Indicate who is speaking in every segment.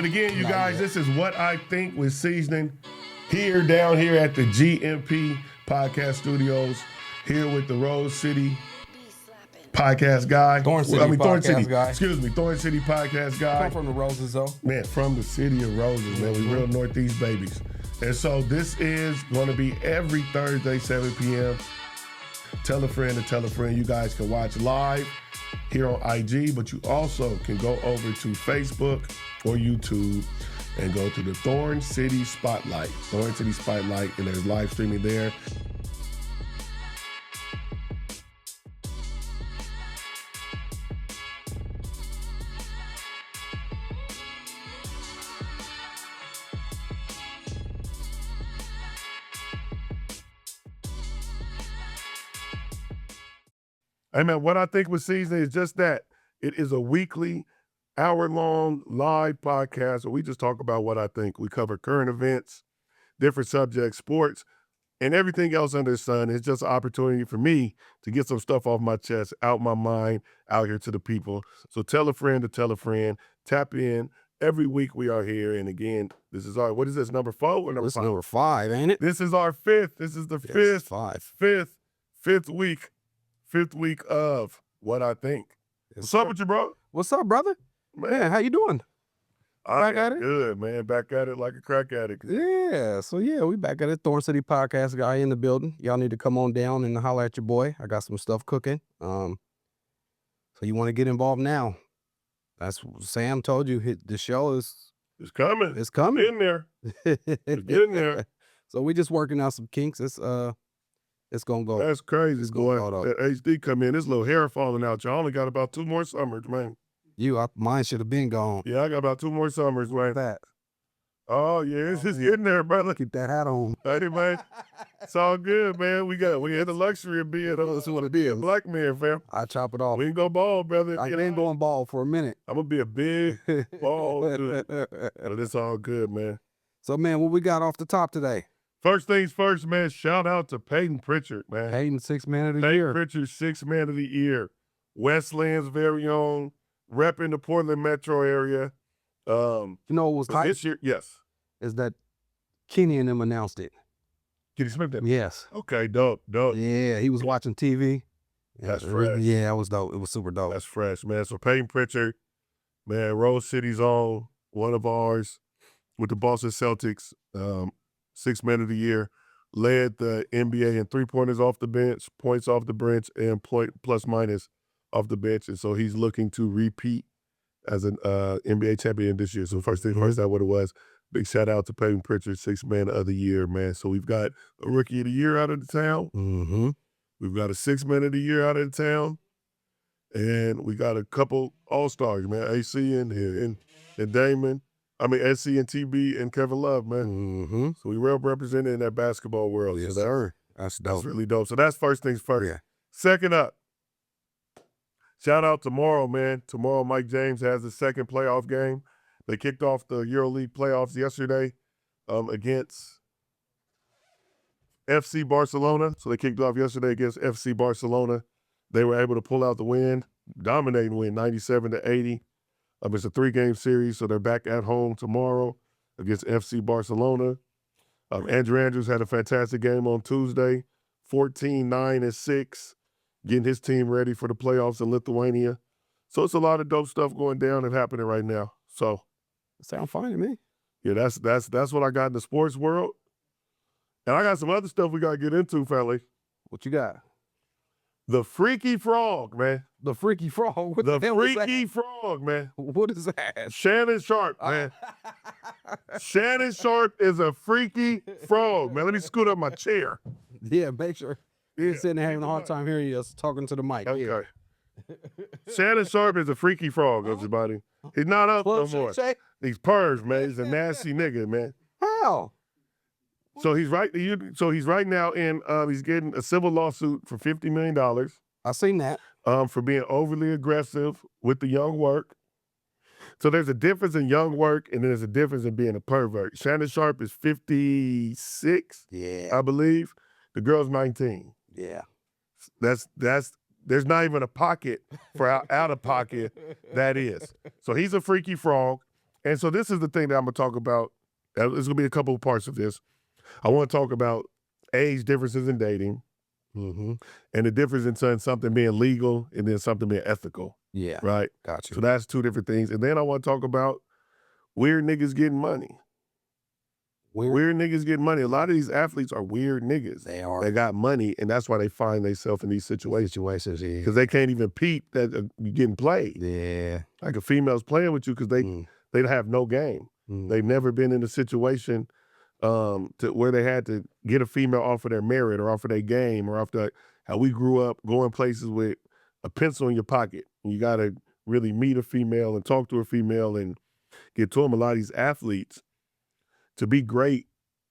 Speaker 1: But again, you guys, this is What I Think with Seeznin down here at the GMP Podcast Studios, here with the Rose City Podcast guy.
Speaker 2: Thorn City guy.
Speaker 1: Excuse me, Thorn City Podcast guy.
Speaker 2: Come from the Roses, though.
Speaker 1: Man, from the city of Roses, man. We real Northeast babies. And so this is going to be every Thursday, 7 p.m. Tell a friend to tell a friend. You guys can watch live here on IG, but you also can go over to Facebook or YouTube and go to the Thorn City Spotlight. Thorn City Spotlight, and there's live streaming there. Hey man, what I think with Seeznin is just that. It is a weekly, hour-long live podcast where we just talk about what I think. We cover current events, different subjects, sports, and everything else under the sun. It's just an opportunity for me to get some stuff off my chest, out my mind, out here to the people. So tell a friend to tell a friend. Tap in. Every week we are here. And again, this is our, what is this, number 4 or number 5?
Speaker 2: This is number 5, ain't it?
Speaker 1: This is our 5th. This is the fifth week of What I Think. What's up with you, bro?
Speaker 2: What's up, brother? Man, how you doing?
Speaker 1: Back at it? Good, man. Back at it like a crack addict.
Speaker 2: Yeah. So, yeah, we back at it. Thorn City Podcast guy in the building. Y'all need to come on down and holler at your boy. I got some stuff cooking. So you want to get involved now. That's what Sam told you. The show is...
Speaker 1: It's coming.
Speaker 2: It's coming.
Speaker 1: Get in there. Get in there.
Speaker 2: So we just working out some kinks. It's gonna go.
Speaker 1: That's crazy, boy. That HD come in, this little hair falling out. Y'all only got about 2 more summers, man.
Speaker 2: Mine should have been gone.
Speaker 1: Yeah, I got about 2 more summers, man.
Speaker 2: That.
Speaker 1: Oh yeah, it's just getting there, brother.
Speaker 2: Keep that hat on.
Speaker 1: Hey, man, it's all good, man. We had the luxury of being a black man, fam.
Speaker 2: I chop it off.
Speaker 1: We ain't go bald, brother.
Speaker 2: I ain't going bald for a minute.
Speaker 1: I'm gonna be a big bald dude. But it's all good, man.
Speaker 2: So, man, what we got off the top today?
Speaker 1: First things first, man, shout out to Peyton Pritchard, man.
Speaker 2: Peyton, 6th man of the year.
Speaker 1: Peyton Pritchard, 6th man of the year. Westland's very own, repping the Portland metro area.
Speaker 2: You know what was tight?
Speaker 1: This year, yes.
Speaker 2: Is that Kenny and them announced it.
Speaker 1: Kenny Smith did?
Speaker 2: Yes.
Speaker 1: Okay, dope.
Speaker 2: Yeah, he was watching TV.
Speaker 1: That's fresh.
Speaker 2: Yeah, it was dope. It was super dope.
Speaker 1: That's fresh, man. So Peyton Pritchard, man, Rose City's own, one of ours, with the Boston Celtics. 6th man of the year, led the NBA in 3-pointers off the bench, points off the bench, and plus minus off the bench. And so he's looking to repeat as an NBA champion this year. So first thing first, that's what it was. Big shout out to Peyton Pritchard, 6th man of the year, man. So we've got a rookie of the year out of the town.
Speaker 2: Mm-hmm.
Speaker 1: We've got a 6th man of the year out of the town. And we got a couple all-stars, man. AC and Damon. I mean, SC and TB and Kevin Love, man.
Speaker 2: Mm-hmm.
Speaker 1: So we well represented in that basketball world.
Speaker 2: Yes, sir. That's dope.
Speaker 1: That's really dope. So that's first things first.
Speaker 2: Yeah.
Speaker 1: Second up, shout out tomorrow, man. Tomorrow, Mike James has the 2nd playoff game. They kicked off the EuroLeague playoffs yesterday against FC Barcelona. So they kicked off yesterday against FC Barcelona. They were able to pull out the win, dominating win, 97-80. It's a 3-game series, so they're back at home tomorrow against FC Barcelona. Andrew Andrews had a fantastic game on Tuesday, 14-9-6, getting his team ready for the playoffs in Lithuania. So it's a lot of dope stuff going down and happening right now. So,
Speaker 2: sound fine to me.
Speaker 1: Yeah, that's what I got in the sports world. And I got some other stuff we got to get into, fellas.
Speaker 2: What you got?
Speaker 1: The Freaky Frog, man.
Speaker 2: The Freaky Frog? What
Speaker 1: the
Speaker 2: hell
Speaker 1: Freaky Frog, man.
Speaker 2: What is that?
Speaker 1: Shannon Sharpe, man. Shannon Sharpe is a freaky frog, man. Let me scoot up my chair.
Speaker 2: Yeah, make sure. You're sitting there having a hard time hearing us talking to the mic.
Speaker 1: Okay.
Speaker 2: Yeah.
Speaker 1: Shannon Sharpe is a freaky frog, everybody. He's not up no more. He's purged, man. He's a nasty nigga, man.
Speaker 2: How?
Speaker 1: So he's right now in he's getting a civil lawsuit for $50 million.
Speaker 2: I seen that.
Speaker 1: For being overly aggressive with the young work. So there's a difference in young work, and then there's a difference in being a pervert. Shannon Sharpe is 56, I believe. The girl's 19.
Speaker 2: Yeah.
Speaker 1: There's not even a pocket for out of pocket that is. So he's a freaky frog. And so this is the thing that I'm gonna talk about. There's gonna be a couple of parts of this. I want to talk about age differences in dating,
Speaker 2: Mm-hmm.
Speaker 1: and the difference in something being legal and then something being ethical.
Speaker 2: Yeah.
Speaker 1: Right.
Speaker 2: Gotcha.
Speaker 1: So that's two different things. And then I want to talk about weird niggas getting money. Weird niggas getting money. A lot of these athletes are weird niggas.
Speaker 2: They are.
Speaker 1: They got money, and that's why they find themselves in these situations.
Speaker 2: Yeah.
Speaker 1: Because they can't even peep that you're getting played.
Speaker 2: Yeah.
Speaker 1: Like a female's playing with you because they have no game. They've never been in a situation to where they had to get a female off of their merit or off of their game or off how we grew up going places with a pencil in your pocket. And you got to really meet a female and talk to a female and get to them. A lot of these athletes, to be great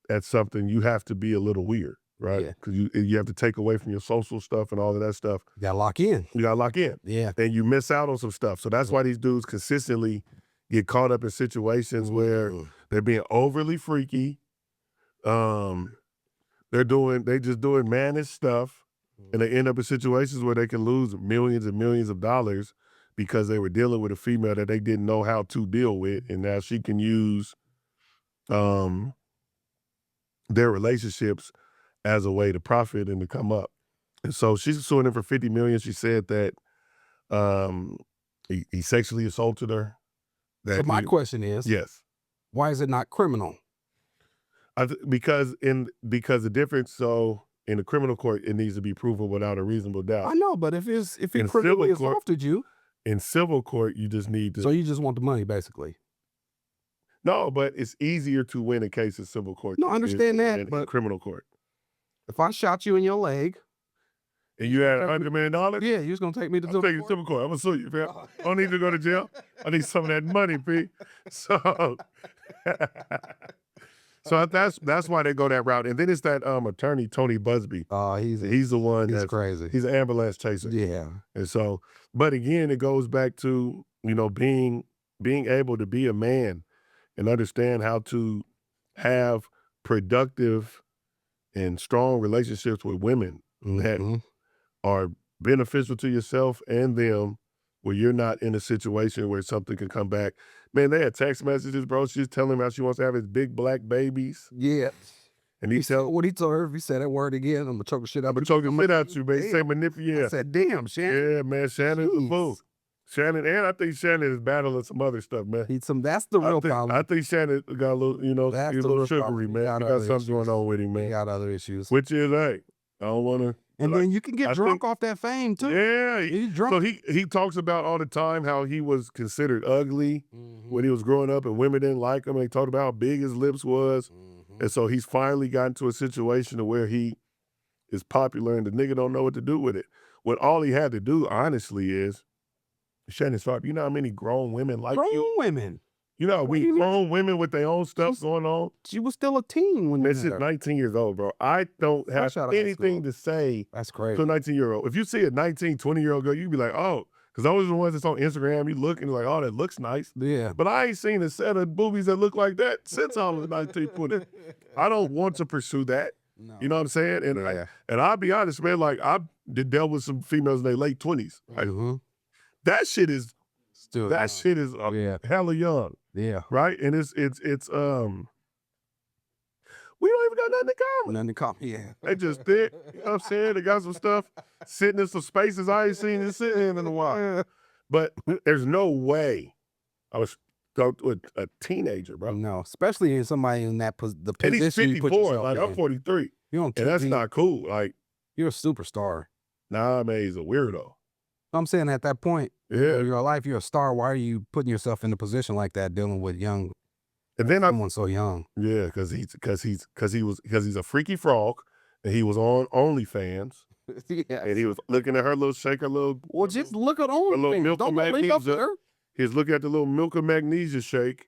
Speaker 1: at something, you have to be a little weird, right?
Speaker 2: Yeah.
Speaker 1: Because you have to take away from your social stuff and all of that stuff.
Speaker 2: You gotta lock in.
Speaker 1: You gotta lock in.
Speaker 2: Yeah.
Speaker 1: And you miss out on some stuff. So that's why these dudes consistently get caught up in situations where they're being overly freaky. They just doing mannish stuff, and they end up in situations where they can lose millions and millions of dollars because they were dealing with a female that they didn't know how to deal with, and now she can use their relationships as a way to profit and to come up. And so she's suing him for $50 million. She said that he sexually assaulted her.
Speaker 2: So my question is,
Speaker 1: yes,
Speaker 2: why is it not criminal?
Speaker 1: Because the difference. So in the criminal court, it needs to be proven without a reasonable doubt.
Speaker 2: I know, but if he
Speaker 1: In
Speaker 2: criminally
Speaker 1: civil court-
Speaker 2: assaulted you,
Speaker 1: In civil court, you just need to.
Speaker 2: so you just want the money, basically.
Speaker 1: No, but it's easier to win a case in civil court.
Speaker 2: No, I
Speaker 1: than it is
Speaker 2: understand
Speaker 1: to
Speaker 2: that,
Speaker 1: win in
Speaker 2: but-
Speaker 1: criminal court.
Speaker 2: If I shot you in your leg,
Speaker 1: And you had $100 million.
Speaker 2: yeah, you was gonna take me to
Speaker 1: I'm
Speaker 2: civil
Speaker 1: taking
Speaker 2: court?
Speaker 1: civil court. I'm gonna sue you, fam. I don't need to go to jail. I need some of that money, P. So, so that's why they go that route. And then it's that attorney Tony Busby.
Speaker 2: Oh,
Speaker 1: He's the one.
Speaker 2: he's
Speaker 1: that's
Speaker 2: crazy.
Speaker 1: He's an ambulance chaser.
Speaker 2: Yeah.
Speaker 1: And so, but again, it goes back to being able to be a man and understand how to have productive and strong relationships with women that
Speaker 2: Mhm.
Speaker 1: are beneficial to yourself and them, where you're not in a situation where something can come back. Man, they had text messages, bro. She's telling him how she wants to have his big black babies.
Speaker 2: Yeah.
Speaker 1: And he said,
Speaker 2: What he told her, if he said that word again, I'm gonna choke the shit out
Speaker 1: I'm
Speaker 2: of
Speaker 1: going to choke the shit out you, man. He
Speaker 2: Damn.
Speaker 1: said manipulate.
Speaker 2: I said, damn, Shannon.
Speaker 1: Yeah, man, Shannon's a fool. Shannon, and I think Shannon is battling some other stuff, man.
Speaker 2: That's the real
Speaker 1: I
Speaker 2: problem.
Speaker 1: think Shannon got a little,
Speaker 2: That's
Speaker 1: he's a
Speaker 2: the
Speaker 1: little
Speaker 2: real
Speaker 1: sugary,
Speaker 2: problem.
Speaker 1: man.
Speaker 2: He got
Speaker 1: He got
Speaker 2: other
Speaker 1: something going
Speaker 2: issues.
Speaker 1: on with him,
Speaker 2: He
Speaker 1: man.
Speaker 2: got other issues.
Speaker 1: Which is, hey, I don't want to.
Speaker 2: And then you can get
Speaker 1: I
Speaker 2: drunk
Speaker 1: think-
Speaker 2: off that fame too.
Speaker 1: Yeah.
Speaker 2: He's drunk.
Speaker 1: So he talks about all the time how he was considered ugly
Speaker 2: Mhm.
Speaker 1: when he was growing up and women didn't like him. And he talked about how big his lips was.
Speaker 2: Mhm.
Speaker 1: And so he's finally gotten to a situation to where he is popular and the nigga don't know what to do with it. What all he had to do, honestly, is, Shannon Sharpe, you know how many grown women like
Speaker 2: Grown
Speaker 1: you?
Speaker 2: women.
Speaker 1: You know,
Speaker 2: What do you mean?
Speaker 1: grown women with their own stuff
Speaker 2: She's-
Speaker 1: going on.
Speaker 2: She was still a teen when you
Speaker 1: Man,
Speaker 2: met
Speaker 1: she's
Speaker 2: her.
Speaker 1: 19 years old, bro. I don't have
Speaker 2: Fresh out of high
Speaker 1: anything
Speaker 2: school.
Speaker 1: to say
Speaker 2: That's
Speaker 1: to
Speaker 2: crazy.
Speaker 1: a 19-year-old. If you see a 19, 20-year-old girl, you'd be like, oh, because those are the ones that's on Instagram. You look and you're like, oh, that looks nice.
Speaker 2: Yeah.
Speaker 1: But I ain't seen a set of boobies that look like that since I was 19, 20. I don't want to pursue that.
Speaker 2: No.
Speaker 1: You know what I'm saying? And
Speaker 2: Yeah.
Speaker 1: and I'll be honest, man, like I dealt with some females in their late 20s. Right?
Speaker 2: Mhm.
Speaker 1: That shit is
Speaker 2: Still.
Speaker 1: that shit is
Speaker 2: Yeah.
Speaker 1: hella young,
Speaker 2: Yeah.
Speaker 1: right? And it's we don't even got nothing in common.
Speaker 2: Nothing to call. Yeah.
Speaker 1: They just thick, you know what I'm saying? They got some stuff sitting in some spaces I ain't seen it sitting in a while. But there's no way I was go to a teenager, bro.
Speaker 2: No, especially in somebody in that the
Speaker 1: And he's
Speaker 2: position you put
Speaker 1: 54,
Speaker 2: yourself
Speaker 1: like
Speaker 2: in.
Speaker 1: I'm 43.
Speaker 2: You're on
Speaker 1: And that's
Speaker 2: TV.
Speaker 1: not cool. Like,
Speaker 2: You're a superstar.
Speaker 1: nah, man, he's a weirdo.
Speaker 2: I'm saying at that point
Speaker 1: Yeah.
Speaker 2: in your life, you're a star. Why are you putting yourself in a position like that, dealing with
Speaker 1: And then
Speaker 2: someone so young?
Speaker 1: yeah, because he's a freaky frog, and he was on OnlyFans,
Speaker 2: Yeah.
Speaker 1: and he was looking at her little shake, her little
Speaker 2: Well, just look at
Speaker 1: little
Speaker 2: OnlyFans.
Speaker 1: milk
Speaker 2: Don't
Speaker 1: of
Speaker 2: link up
Speaker 1: magnesia.
Speaker 2: there.
Speaker 1: He was looking at the little milk of magnesia shake,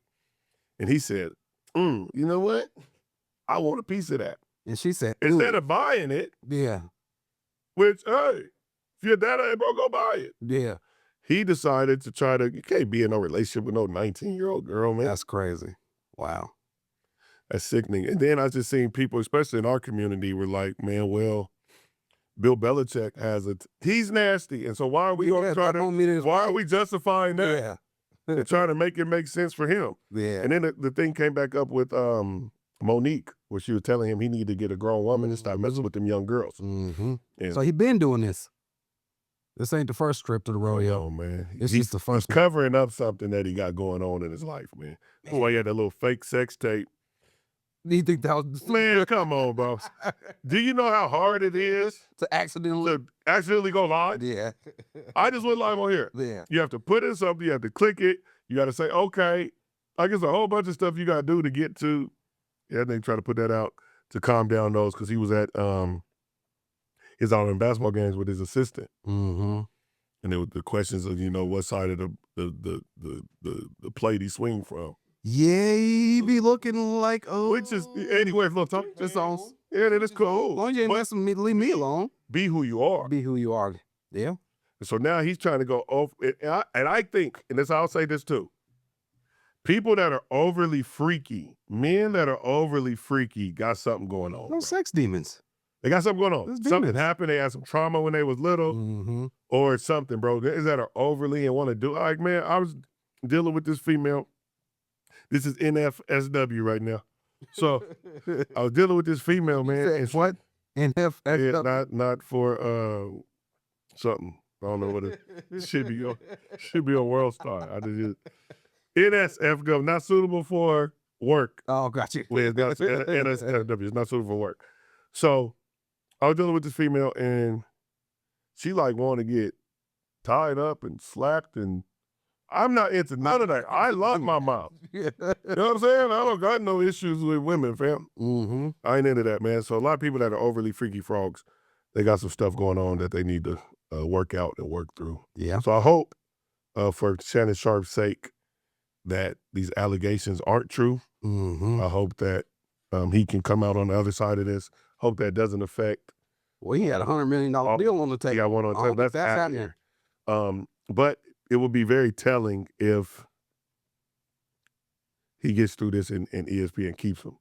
Speaker 1: and he said, you know what? I want a piece of that.
Speaker 2: And she said,
Speaker 1: Instead
Speaker 2: "Ooh."
Speaker 1: of buying it,
Speaker 2: Yeah.
Speaker 1: which, hey, if you're that, hey, bro, go buy it.
Speaker 2: Yeah.
Speaker 1: He decided to try to, you can't be in no relationship with no 19-year-old girl, man.
Speaker 2: That's crazy. Wow.
Speaker 1: That's sickening. And then I just seen people, especially in our community, were like, man, well, Bill Belichick has he's nasty. And so why are we going to try to, why are we justifying that?
Speaker 2: Yeah.
Speaker 1: and trying to make it make sense for him.
Speaker 2: Yeah.
Speaker 1: And then the thing came back up with Monique, where she was telling him he needed to get a grown woman and stop messing with them young girls.
Speaker 2: Mm-hmm.
Speaker 1: And
Speaker 2: So he been doing this. This ain't the first trip to the rodeo.
Speaker 1: oh man,
Speaker 2: It's
Speaker 1: he's
Speaker 2: just the first one.
Speaker 1: covering up something that he got going on in his life, man. That's why he had that little fake sex tape.
Speaker 2: Do you think that was
Speaker 1: Man, come on, bro. Do you know how hard it is
Speaker 2: to accidentally?
Speaker 1: to accidentally go live?
Speaker 2: Yeah.
Speaker 1: I just went live on here.
Speaker 2: Yeah.
Speaker 1: You have to put in something. You have to click it. You got to say, okay. I guess a whole bunch of stuff you got to do to get to. Yeah, they try to put that out to calm down those because he was at his Auburn basketball games with his assistant.
Speaker 2: Mm-hmm.
Speaker 1: And there were the questions of, what side of the plate he swing from.
Speaker 2: Yeah, he be looking like, oh.
Speaker 1: Which is, anyway, look,
Speaker 2: It's on.
Speaker 1: yeah, that is cool.
Speaker 2: As long as you ain't
Speaker 1: But
Speaker 2: messing with me, leave me alone.
Speaker 1: be who you are.
Speaker 2: Be who you are. Yeah.
Speaker 1: And so now he's trying to go off. And I think, and I'll say this too, people that are overly freaky, men that are overly freaky got something going on.
Speaker 2: No
Speaker 1: bro.
Speaker 2: sex demons.
Speaker 1: They got something going on.
Speaker 2: There's
Speaker 1: Something
Speaker 2: demons.
Speaker 1: happened. They had some trauma when they was little
Speaker 2: Mm-hmm.
Speaker 1: or something, bro. Is that are overly and want to do. Like, man, I was dealing with this female. This is NFSW right now. So I was dealing with this female, man. And she-
Speaker 2: What?
Speaker 1: yeah, not for something. I don't know what it should be on World Star. I just NSFW, not suitable for work.
Speaker 2: Oh, got you.
Speaker 1: Well, it's not NSFW, it's not suitable for work. So I was dealing with this female and she like wanted to get tied up and slapped, and I'm not into none of that. I love my mom.
Speaker 2: Yeah.
Speaker 1: You know what I'm saying? I don't got no issues with women, fam.
Speaker 2: Mm-hmm.
Speaker 1: I ain't into that, man. So a lot of people that are overly freaky frogs, they got some stuff going on that they need to work out and work through.
Speaker 2: Yeah.
Speaker 1: So I hope for Shannon Sharpe's sake that these allegations aren't true.
Speaker 2: Mm-hmm.
Speaker 1: I hope that he can come out on the other side of this. Hope that doesn't affect.
Speaker 2: Well, he had a $100 million deal on the table.
Speaker 1: He got one on
Speaker 2: Oh,
Speaker 1: tape. That's
Speaker 2: that's
Speaker 1: out
Speaker 2: happening.
Speaker 1: here. But it would be very telling if he gets through this and ESPN keeps him.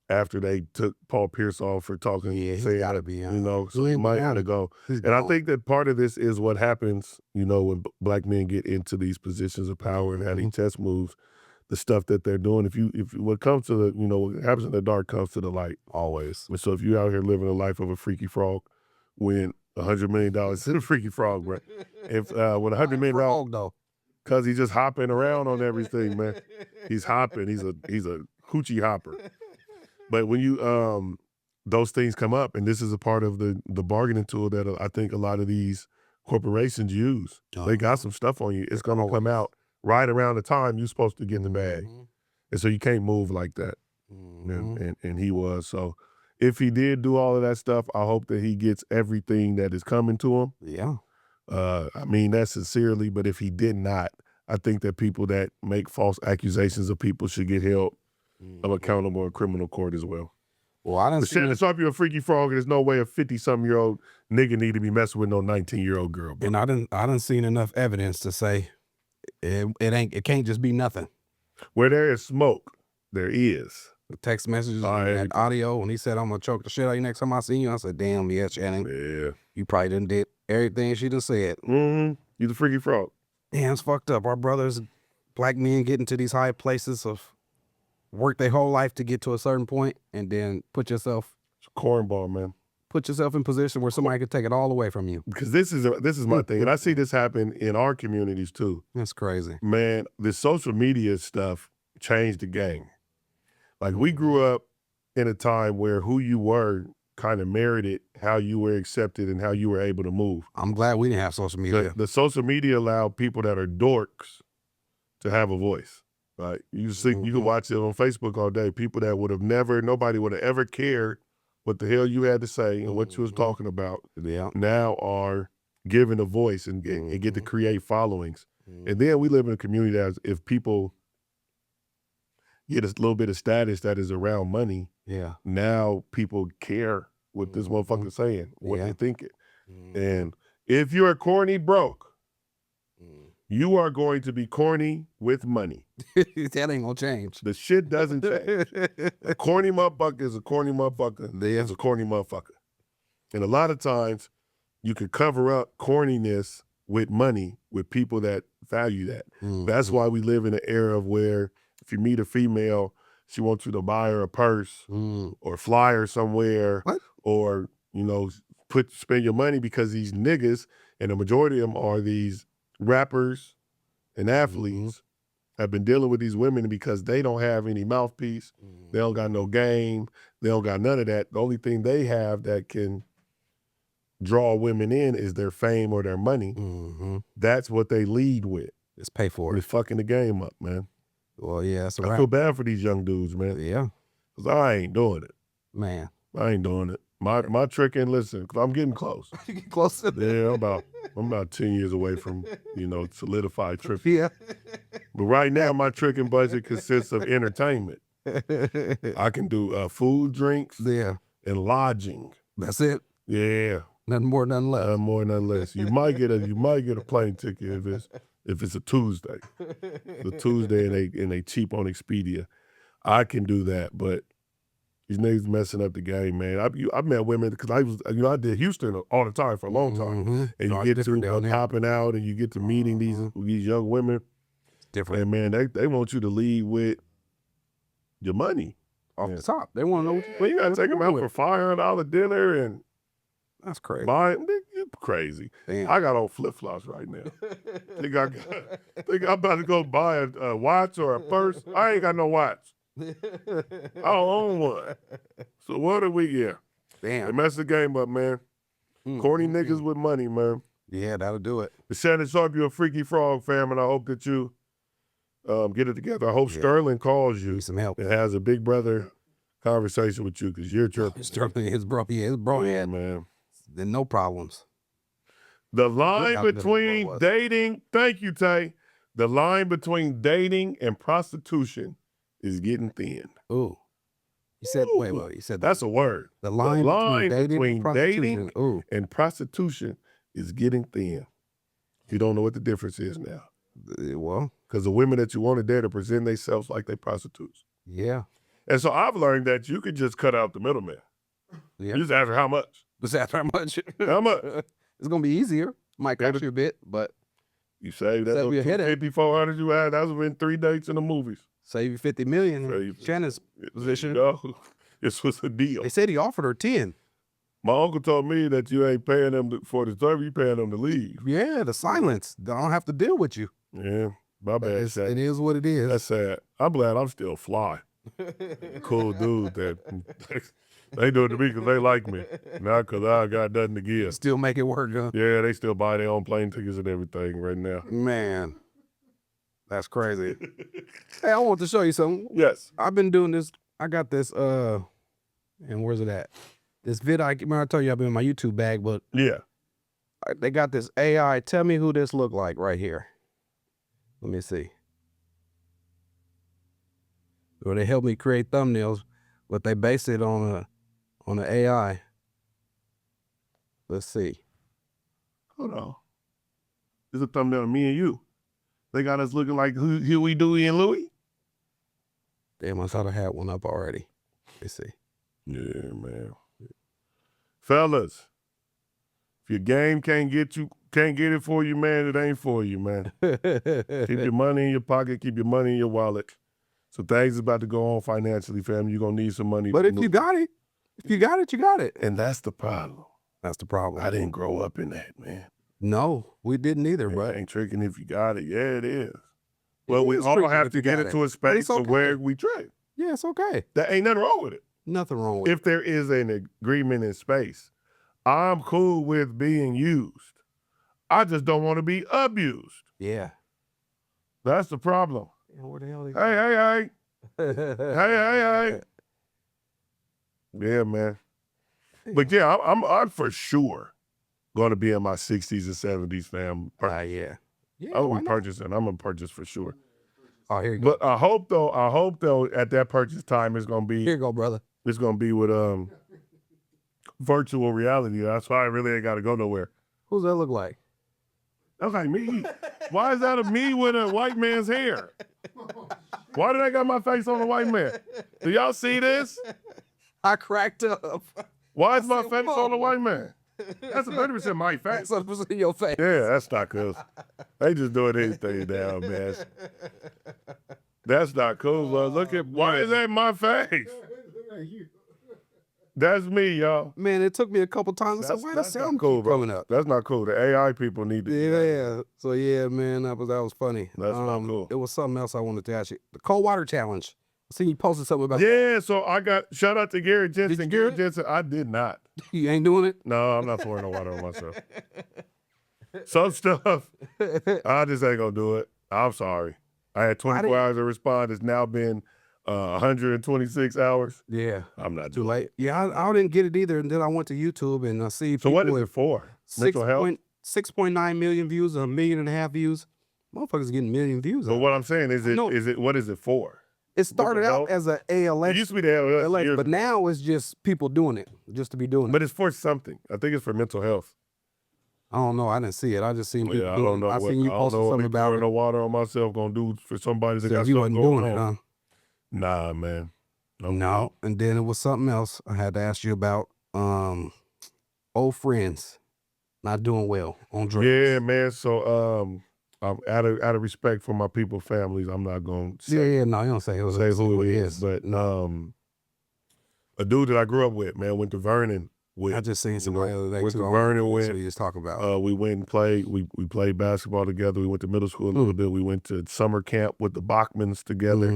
Speaker 1: After they took Paul Pierce off for talking,
Speaker 2: Yeah, he's
Speaker 1: saying,
Speaker 2: gotta be.
Speaker 1: so he might have to go. And I think that part of this is what happens, when black men get into these positions of power and how these chess moves, the stuff that they're doing. If what comes to the, what happens in the dark comes to the light.
Speaker 2: Always.
Speaker 1: And so if you're out here living a life of a freaky frog, when $100 million is a freaky frog, bro. If when $100 million,
Speaker 2: Frog, though.
Speaker 1: because he's just hopping around on everything, man. He's hopping. He's a hoochie hopper. But when you those things come up, and this is a part of the bargaining tool that I think a lot of these corporations use. They got some stuff on you. It's gonna come out right around the time you're supposed to get in the bag, and so you can't move like that. And he was. So if he did do all of that stuff, I hope that he gets everything that is coming to him.
Speaker 2: Yeah.
Speaker 1: I mean that sincerely, but if he did not, I think that people that make false accusations of people should get held accountable in criminal court as well.
Speaker 2: Well, I didn't see
Speaker 1: Shannon Sharpe, you're a freaky frog, and there's no way a 50-something-year-old nigga need to be messing with no 19-year-old girl, bro.
Speaker 2: and I didn't seen enough evidence to say it can't just be nothing.
Speaker 1: Where there is smoke, there is.
Speaker 2: The text messages
Speaker 1: All right.
Speaker 2: and audio, when he said, I'm gonna choke the shit out of you next time I see you, I said, damn, yeah, Shannon.
Speaker 1: Yeah.
Speaker 2: You probably done did everything she done said.
Speaker 1: Mm-hmm. You the freaky frog.
Speaker 2: Damn, it's fucked up. Our brothers, black men, get into these high places of work their whole life to get to a certain point, and then put yourself
Speaker 1: It's a cornball, man.
Speaker 2: in position where somebody could take it all away from you.
Speaker 1: Because this is my thing, and I see this happen in our communities too.
Speaker 2: That's crazy.
Speaker 1: Man, this social media stuff changed the game. Like we grew up in a time where who you were kind of merited how you were accepted and how you were able to move.
Speaker 2: I'm glad we didn't have social media.
Speaker 1: The social media allowed people that are dorks to have a voice. Right? You see, you can watch it on Facebook all day. People that would have nobody would have ever cared what the hell you had to say and what you was talking about.
Speaker 2: Yeah.
Speaker 1: Now are given a voice and get to create followings. And then we live in a community that if people get a little bit of status that is around money,
Speaker 2: Yeah.
Speaker 1: now people care what this motherfucker's saying, what
Speaker 2: Yeah.
Speaker 1: they thinking. And if you're corny broke, you are going to be corny with money.
Speaker 2: That ain't gonna change.
Speaker 1: The shit doesn't change. A corny motherfucker is a corny motherfucker.
Speaker 2: Yeah.
Speaker 1: Is a corny motherfucker. And a lot of times you can cover up corniness with money, with people that value that.
Speaker 2: Mm-hmm.
Speaker 1: That's why we live in an era of where if you meet a female, she wants you to buy her a purse or fly her somewhere or, you know, spend your money, because these niggas, and the majority of them are these rappers and athletes, have been dealing with these women because they don't have any mouthpiece. They don't got no game. They don't got none of that. The only thing they have that can draw women in is their fame or their money. That's what they lead with.
Speaker 2: Just pay for it.
Speaker 1: It's fucking the game up, man.
Speaker 2: Well, yeah, that's a
Speaker 1: I
Speaker 2: wrap.
Speaker 1: feel bad for these young dudes, man.
Speaker 2: Yeah.
Speaker 1: Because I ain't doing it.
Speaker 2: Man.
Speaker 1: I ain't doing it. My tricking, listen, because I'm getting close.
Speaker 2: You get close to that?
Speaker 1: Yeah, I'm about 10 years away from, you know, solidified tricking.
Speaker 2: Yeah.
Speaker 1: But right now, my tricking budget consists of entertainment. I can do food, drinks,
Speaker 2: Yeah.
Speaker 1: and lodging.
Speaker 2: That's it.
Speaker 1: Yeah.
Speaker 2: Nothing more, nothing less.
Speaker 1: Nothing more, nothing less. You might get a plane ticket if it's a Tuesday. The Tuesday and they cheap on Expedia. I can do that, but these niggas messing up the game, man. I met women because I did Houston all the time for a long time, and you get to popping out, and you get to meeting these young women.
Speaker 2: It's different,
Speaker 1: and man, they want you to lead with your money
Speaker 2: off the top. They want to know.
Speaker 1: Well, you gotta take them out for $500 dinner, and
Speaker 2: that's crazy.
Speaker 1: You crazy. Damn. I got on flip-flops right now. think I'm about to go buy a watch or a purse. I ain't got no watch. I don't own one. So what do we get?
Speaker 2: Damn.
Speaker 1: They mess the game up, man. Corny niggas with money, man.
Speaker 2: Yeah, that'll do it.
Speaker 1: The Shannon Sharpe, you're a freaky frog, fam, and I hope that you get it together. I hope Sterling calls you.
Speaker 2: Need some help.
Speaker 1: And has a big brother conversation with you, because you're tripping.
Speaker 2: Sterling, his bro,
Speaker 1: Yeah, man.
Speaker 2: Then no problems.
Speaker 1: The line between dating, thank you, Tay. The line between dating and prostitution is getting thin.
Speaker 2: Ooh. You said, wait, you said
Speaker 1: that's a word.
Speaker 2: The line between
Speaker 1: dating and prostitution is getting thin. You don't know what the difference is now.
Speaker 2: Well,
Speaker 1: because the women that you wanted there to present themselves like they prostitutes.
Speaker 2: Yeah.
Speaker 1: And so I've learned that you could just cut out the middleman.
Speaker 2: Yeah.
Speaker 1: You just ask her how much.
Speaker 2: Just ask her how much.
Speaker 1: How much?
Speaker 2: It's gonna be easier. Might cost you a bit, but
Speaker 1: you save that
Speaker 2: save you a headache.
Speaker 1: 400 you had. That's been 3 dates in the movies.
Speaker 2: Save you $50 million. In Shannon's position.
Speaker 1: This was a deal.
Speaker 2: They said he offered her 10.
Speaker 1: My uncle told me that you ain't paying them for the service, you paying them to leave.
Speaker 2: Yeah, the silence. I don't have to deal with you.
Speaker 1: Yeah, my bad.
Speaker 2: It is what it is.
Speaker 1: That's sad. I'm glad I'm still fly. Cool dude that they do it to me because they like me, not because I got nothing to give.
Speaker 2: Still make it work, huh?
Speaker 1: Yeah, they still buy their own plane tickets and everything right now.
Speaker 2: Man, that's crazy. Hey, I want to show you something.
Speaker 1: Yes.
Speaker 2: I've been doing this. I got this, and where's it at? This vid, remember I told you I've been in my YouTube bag, but
Speaker 1: yeah,
Speaker 2: they got this AI. Tell me who this look like right here. Let me see. Or they help me create thumbnails, but they base it on an AI. Let's see.
Speaker 1: Hold on. This is a thumbnail of me and you. They got us looking like Huey, Dewey, and Louie.
Speaker 2: Damn, I thought I had one up already. Let's see.
Speaker 1: Yeah, man. Fellas, if your game can't get it for you, man, it ain't for you, man. Keep your money in your pocket. Keep your money in your wallet. So things about to go on financially, fam. You're going to need some money.
Speaker 2: But if you got it, you got it.
Speaker 1: And that's the problem.
Speaker 2: That's the problem.
Speaker 1: I didn't grow up in that, man.
Speaker 2: No, we didn't either, bro.
Speaker 1: Ain't tricking if you got it. Yeah, it is. Well, we all have to get into a space where we trick.
Speaker 2: Yeah, it's okay.
Speaker 1: There ain't nothing wrong with it.
Speaker 2: Nothing wrong with it.
Speaker 1: If there is an agreement in space, I'm cool with being used. I just don't want to be abused.
Speaker 2: Yeah.
Speaker 1: That's the problem.
Speaker 2: Where the hell they
Speaker 1: Hey. Yeah, man. But yeah, I'm for sure going to be in my 60s and 70s, fam.
Speaker 2: Yeah.
Speaker 1: I'm gonna purchase for sure.
Speaker 2: Oh, here you go.
Speaker 1: But I hope though at that purchase time it's gonna be
Speaker 2: here you go, brother.
Speaker 1: It's gonna be with virtual reality. That's why I really ain't gotta go nowhere.
Speaker 2: Who's that look like?
Speaker 1: That's like me. Why is that a me with a white man's hair? Why did I got my face on a white man? Do y'all see this?
Speaker 2: I cracked up.
Speaker 1: Why is my face on a white man? That's 100% my face.
Speaker 2: That's 100% your face.
Speaker 1: Yeah, that's not cool. They just doing anything now, man. That's not cool, bro. Look at, why is that my face? That's me, y'all.
Speaker 2: Man, it took me a couple times. I said, why the sound keep coming up?
Speaker 1: That's not cool. The AI people need to.
Speaker 2: Yeah. So yeah, man, that was funny.
Speaker 1: That's not cool.
Speaker 2: It was something else I wanted to ask you. The cold water challenge. I seen you posted something about.
Speaker 1: Yeah, so I got shout out to Gary Jensen.
Speaker 2: Did you
Speaker 1: Gary
Speaker 2: do it?
Speaker 1: Jensen, I did not.
Speaker 2: You ain't doing it?
Speaker 1: No, I'm not pouring no water on myself. Some stuff, I just ain't gonna do it. I'm sorry. I had 24 hours to respond. It's now been 126 hours.
Speaker 2: Yeah.
Speaker 1: I'm not
Speaker 2: Too
Speaker 1: doing
Speaker 2: late. Yeah, I didn't get it either. And then I went to YouTube and I see
Speaker 1: So what is it for? Mental health?
Speaker 2: 6.9 million views, 1.5 million views. Motherfuckers getting 1 million views.
Speaker 1: But what I'm saying is, what is it for?
Speaker 2: It started out as a ALS.
Speaker 1: It used to be the ALS,
Speaker 2: but now it's just people doing it, just to be doing it.
Speaker 1: But it's for something. I think it's for mental health.
Speaker 2: I don't know. I didn't see it. I just seen people
Speaker 1: I don't know.
Speaker 2: I seen you posting something about it.
Speaker 1: No water on myself gonna do for somebody that got
Speaker 2: you
Speaker 1: something
Speaker 2: wasn't
Speaker 1: going
Speaker 2: doing
Speaker 1: on.
Speaker 2: it, huh?
Speaker 1: Nah, man.
Speaker 2: No. And then it was something else I had to ask you about. Old friends not doing well on drugs.
Speaker 1: Yeah, man. So out of respect for my people, families, I'm not gonna say,
Speaker 2: no, you don't say
Speaker 1: who it is. But a dude that I grew up with, man, went to Vernon with.
Speaker 2: I just seen somebody the other day.
Speaker 1: Went to Vernon with.
Speaker 2: So you just talking about.
Speaker 1: We went and played. We played basketball together. We went to middle school a little bit. We went to summer camp with the Bachmans together.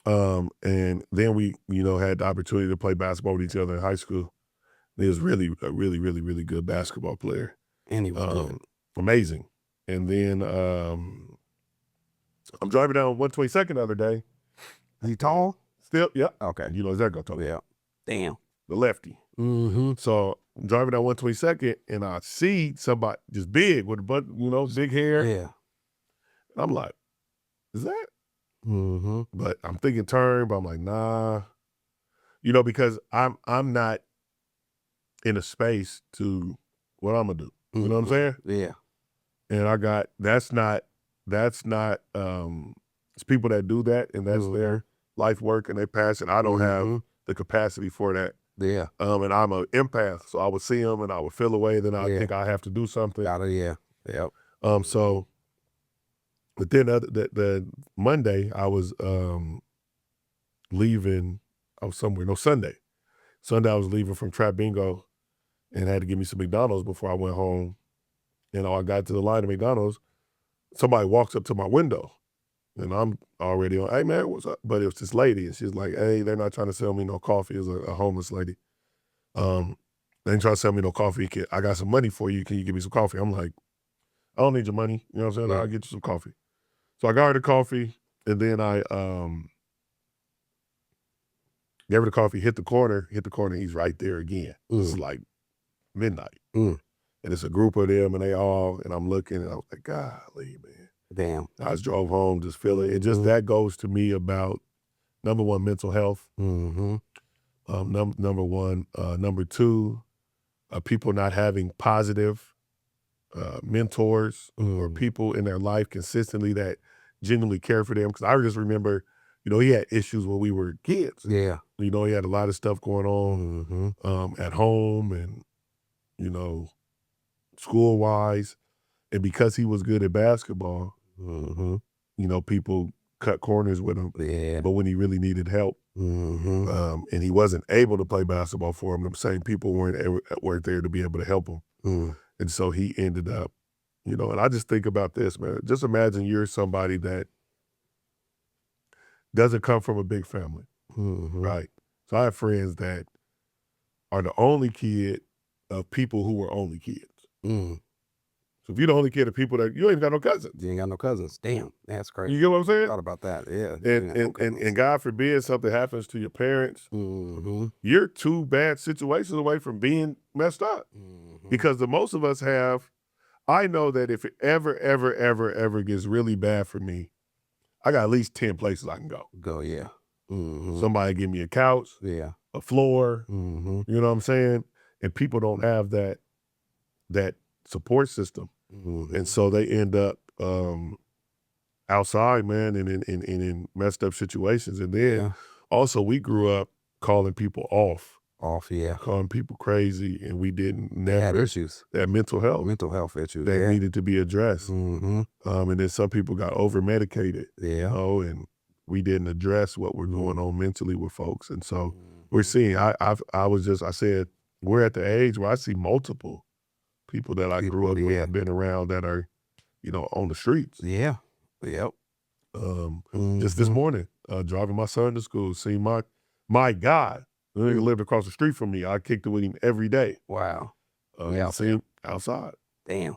Speaker 1: And then we, had the opportunity to play basketball with each other in high school. He was really a really, really, really good basketball player.
Speaker 2: And he was good.
Speaker 1: Amazing. And then I'm driving down 122nd the other day.
Speaker 2: Is he tall?
Speaker 1: Still, yeah.
Speaker 2: Okay.
Speaker 1: You know exactly what I'm talking about.
Speaker 2: Damn.
Speaker 1: The lefty. So I'm driving down 122nd and I see somebody just big with a bunch, big hair.
Speaker 2: Yeah.
Speaker 1: And I'm like, is that? But I'm thinking turn, but I'm like, nah. Because I'm not in a space to what I'm gonna do. You know what I'm saying?
Speaker 2: Yeah.
Speaker 1: And I got that's not it's people that do that and that's their life work and they pass it. I don't have the capacity for that.
Speaker 2: Yeah.
Speaker 1: And I'm an empath, so I would see them and I would feel away, then I think I have to do something.
Speaker 2: Yeah. Yep.
Speaker 1: So but then the Monday I was leaving. I was somewhere. No, Sunday. Sunday I was leaving from Trap Bingo and had to get me some McDonald's before I went home. And I got to the line of McDonald's. Somebody walks up to my window, and I'm already on. Hey man, what's up? But it was this lady, and she's like, "Hey, they're not trying to sell me no coffee." It was a homeless lady. They ain't trying to sell me no coffee. I got some money for you. Can you give me some coffee? I'm like, I don't need your money. You know what I'm saying? I'll get you some coffee. So I got her the coffee, and then I gave her the coffee, hit the corner, and he's right there again. It's like midnight. And it's a group of them, and I'm looking, and I was like, golly, man.
Speaker 2: Damn.
Speaker 1: I just drove home just feeling it. Just that goes to me about, number one, mental health. Number one. Number two, people not having positive mentors or people in their life consistently that genuinely care for them. Because I just remember, he had issues when we were kids.
Speaker 2: Yeah.
Speaker 1: He had a lot of stuff going on at home and, school-wise. And because he was good at basketball, people cut corners with him.
Speaker 2: Yeah.
Speaker 1: But when he really needed help, and he wasn't able to play basketball for him, them same people weren't there to be able to help him. And so he ended up, and I just think about this, man. Just imagine you're somebody that doesn't come from a big family, right? So I have friends that are the only kid of people who were only kids. So if you're the only kid of people that you ain't got no cousins.
Speaker 2: You ain't got no cousins. Damn, that's crazy.
Speaker 1: You get what I'm saying?
Speaker 2: I thought about that. Yeah.
Speaker 1: And God forbid something happens to your parents. You're two bad situations away from being messed up. Because the most of us have, I know that if it ever gets really bad for me, I got at least 10 places I can go.
Speaker 2: Yeah.
Speaker 1: Somebody give me a couch, a floor, you know what I'm saying? And people don't have that support system. And so they end up outside, man, and in messed up situations. And then also we grew up calling people off
Speaker 2: Off, yeah.
Speaker 1: calling people crazy, and we didn't
Speaker 2: They had
Speaker 1: never
Speaker 2: issues.
Speaker 1: that mental health
Speaker 2: issues.
Speaker 1: that
Speaker 2: Yeah.
Speaker 1: needed to be addressed.
Speaker 2: Mm-hmm.
Speaker 1: And then some people got over medicated,
Speaker 2: Yeah.
Speaker 1: and we didn't address what was going on mentally with folks. And so we're
Speaker 2: Mhm.
Speaker 1: seeing, I said, we're at the age where I see multiple people that I grew up with
Speaker 2: Yeah.
Speaker 1: and been around that are, on the streets.
Speaker 2: Yeah. Yep.
Speaker 1: Just this
Speaker 2: Mhm.
Speaker 1: morning, driving my son to school, seeing my guy, the nigga lived across the street from me. I kicked it with him every day.
Speaker 2: Wow.
Speaker 1: Yeah, see him outside.
Speaker 2: Damn.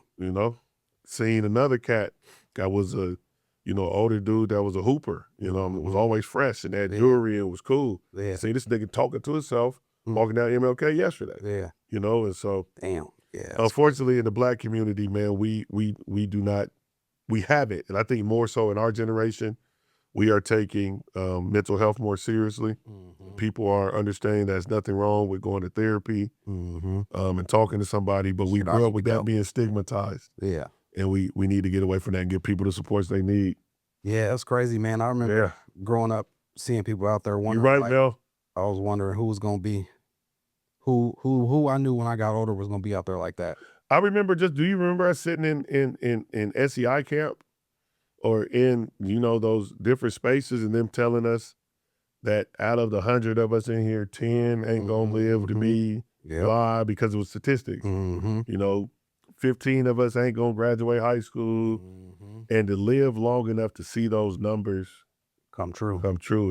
Speaker 1: Seeing another cat that was a, older dude that was a hooper, was always fresh and had jewelry and was cool.
Speaker 2: Yeah.
Speaker 1: See this nigga talking to himself, walking down MLK yesterday.
Speaker 2: Yeah.
Speaker 1: And so
Speaker 2: Damn. Yeah.
Speaker 1: unfortunately in the Black community, man, we do not, we have it. And I think more so in our generation, we are taking mental health more seriously.
Speaker 2: Mhm.
Speaker 1: People are understanding that there's nothing wrong with going to therapy
Speaker 2: Mhm.
Speaker 1: and talking to somebody, but we
Speaker 2: Shit, I
Speaker 1: grew
Speaker 2: need
Speaker 1: up with
Speaker 2: to
Speaker 1: that
Speaker 2: go.
Speaker 1: being stigmatized.
Speaker 2: Yeah.
Speaker 1: And we need to get away from that and give people the supports they need.
Speaker 2: Yeah, that's crazy, man. I remember growing up, seeing people out there
Speaker 1: You
Speaker 2: wondering.
Speaker 1: right,
Speaker 2: like,
Speaker 1: Mel?
Speaker 2: I was wondering who was gonna be, who I knew when I got older was gonna be out there like that.
Speaker 1: I remember do you remember us sitting in SEI camp or in, those different spaces and them telling us that out of the 100 of us in here, 10 ain't gonna live to be blah, because it was statistics.
Speaker 2: Mm-hmm.
Speaker 1: 15 of us ain't gonna graduate high school.
Speaker 2: Mm-hmm.
Speaker 1: And to live long enough to see those numbers
Speaker 2: Come true.